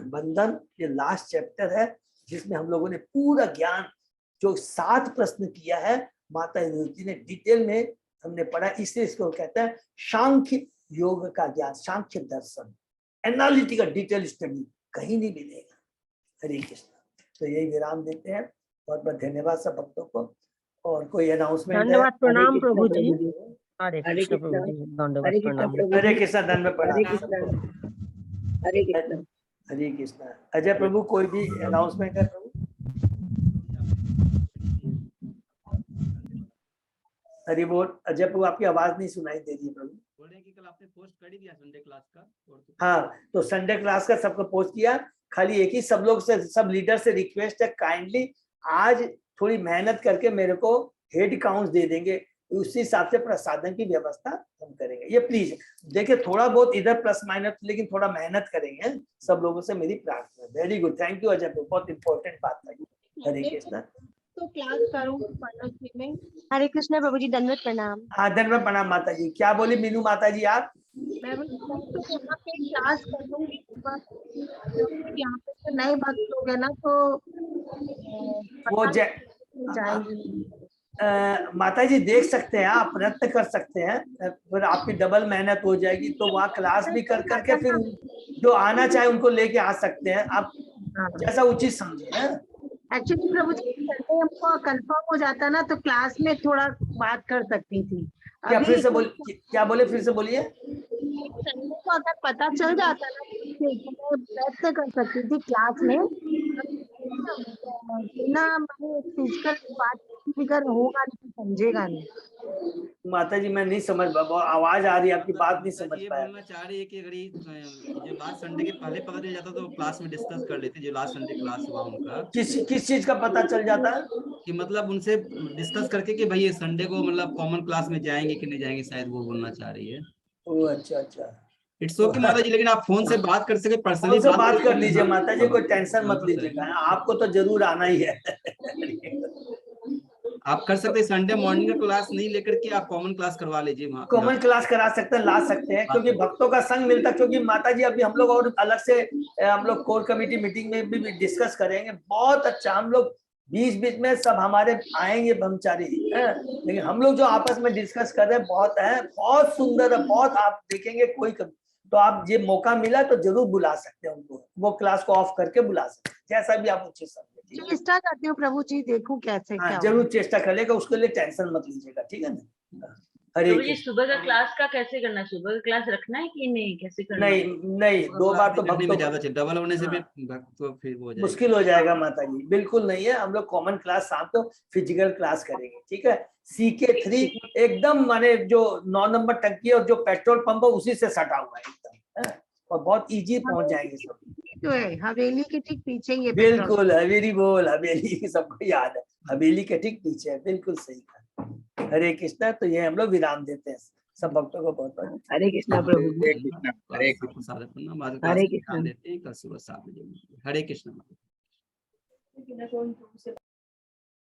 बंधन, ये लास्ट चैप्टर है जिसमें हम लोगों ने पूरा ज्ञान, जो 7 प्रश्न किया है माता जी ने डिटेल में हमने पढ़ा, इसलिए इसको कहते हैं सांख्य योग का ज्ञान, सांख्य दर्शन, एनालिटिकल डिटेल स्टडी कहीं नहीं मिलेगा। हरे कृष्ण। तो यही विराम देते हैं। बहुत बहुत धन्यवाद सब भक्तों को। और कोई अनाउंसमेंट? धन्यवाद प्रणाम प्रभु जी। हरे कृष्ण प्रभु जी, धन्यवाद प्रणाम। हरे कृष्ण। धन्यवाद प्रणाम। हरे कृष्ण। हरे कृष्ण। अजय प्रभु कोई भी अनाउंसमेंट है प्रभु? हरि बोल। अजय प्रभु आपकी आवाज नहीं सुनाई दे रही है प्रभु। बोल रहे हैं कि कल आपने पोस्ट कर ही दिया संडे क्लास का, और तो हाँ, तो संडे क्लास का सबको पोस्ट किया। खाली एक ही सब लोग से, सब लीडर से रिक्वेस्ट है, काइंडली आज थोड़ी मेहनत करके मेरे को हेड काउंट दे देंगे, उसी हिसाब से प्रसादन की व्यवस्था हम करेंगे। ये प्लीज देखिए, थोड़ा बहुत इधर प्लस माइनस, लेकिन थोड़ा मेहनत करेंगे, सब लोगों से मेरी प्रार्थना। Very good, thank you Ajay Prabhu, बहुत इंपॉर्टेंट बात लगी। हरे कृष्ण। तो क्लास करूंगी में। हरे कृष्ण प्रभु जी, दंडवत प्रणाम। हाँ, धन्यवाद प्रणाम माता जी। क्या बोली मीनू माता जी आप? मैं यहाँ पे क्लास करूंगी, यहाँ पे तो नए भक्त लोग है ना, तो वो जाएंगे। माता जी देख सकते हैं, आप प्रयत्न कर सकते हैं, फिर आपकी डबल मेहनत हो जाएगी, तो वहाँ क्लास भी कर करके फिर जो आना चाहे उनको लेके आ सकते हैं, आप जैसा उचित समझे। एक्चुअली प्रभु जी संडे हमको कंफर्म हो जाता ना, तो क्लास में थोड़ा बात कर सकती थी। क्या फिर से बोलिए, क्या बोले, फिर से बोलिए। संडे को अगर पता चल जाता ना, प्रयत्न कर सकती थी क्लास में ना, मैंने फिजिकल बात फिगर होगा नहीं, समझेगा नहीं। माता जी मैं नहीं समझ, आवाज आ रही है आपकी, बात नहीं समझ ये पाया। बोलना चाह रही है कि अगर जो लास्ट संडे के पहले पता चल जाता तो क्लास में डिस्कस कर लेते, जो लास्ट संडे क्लास हुआ उनका। किस चीज का पता चल जाता है? कि मतलब उनसे डिस्कस करके कि भाई ये संडे को मतलब कॉमन क्लास में जाएंगे कि नहीं जाएंगे, शायद वो बोलना चाह रही है। ओ अच्छा अच्छा, इट्स ओके माता जी, लेकिन आप फोन से बात कर सके, पर्सनली बात कर लीजिए माता जी, कोई टेंशन मत लीजिएगा, आपको तो जरूर आना ही है। आप कर सकते हैं, संडे मॉर्निंग का क्लास नहीं लेकर के आप कॉमन क्लास करवा लीजिए वहाँ। कॉमन क्लास करा सकते हैं, ला सकते हैं, क्योंकि भक्तों का संग मिलता, क्योंकि माता जी अभी हम लोग और अलग से हम लोग कोर कमेटी मीटिंग में भी डिस्कस करेंगे। बहुत अच्छा, हम लोग बीच में सब हमारे आएंगे ब्रह्मचारी, लेकिन हम लोग जो आपस में डिस्कस कर रहे हैं बहुत है, बहुत सुंदर है, बहुत आप देखेंगे कोई तो आप ये मौका मिला तो जरूर बुला सकते हैं उनको, वो क्लास को ऑफ करके बुला सकते हैं, जैसा भी आप उचित समझे, ठीक है? चेष्टा करती हूँ प्रभु जी, देखूं कैसे हाँ क्या जरूर चेष्टा करेगा, उसके लिए टेंशन मत लीजिएगा, ठीक है ना। हरे प्रभु जी कृष्ण। सुबह का क्लास का कैसे करना है? सुबह का क्लास रखना है कि नहीं, कैसे करना नहीं है? नहीं, दो बार तो रखने में भक्तों ज्यादा डबल होने से हाँ। भी भक्त तो फिर वो हो जाएगा। मुश्किल हो जाएगा माता जी, बिल्कुल नहीं है, हम लोग कॉमन क्लास शाम को फिजिकल क्लास करेंगे, ठीक है। CK3 एकदम माने जो 9 नंबर टंकी और जो पेट्रोल पंप है उसी से सटा हुआ है एकदम, है? और बहुत इजी पहुंच जाएंगे सब। जो है हवेली के ठीक पीछे ही है पेट्रोल। बिल्कुल हवेली बोल, हवेली सबको याद है, हवेली के ठीक पीछे है, बिल्कुल सही कहा। हरे कृष्णा। तो ये हम लोग विराम देते हैं सब भक्तों को बहुत बहुत हरे कृष्णा प्रभु जी। हरे कृष्ण। सारे प्रणाम, आज क्लास हरे में कृष्ण। ध्यान देते हैं, कल सुबह 7 बजे। हरे कृष्ण।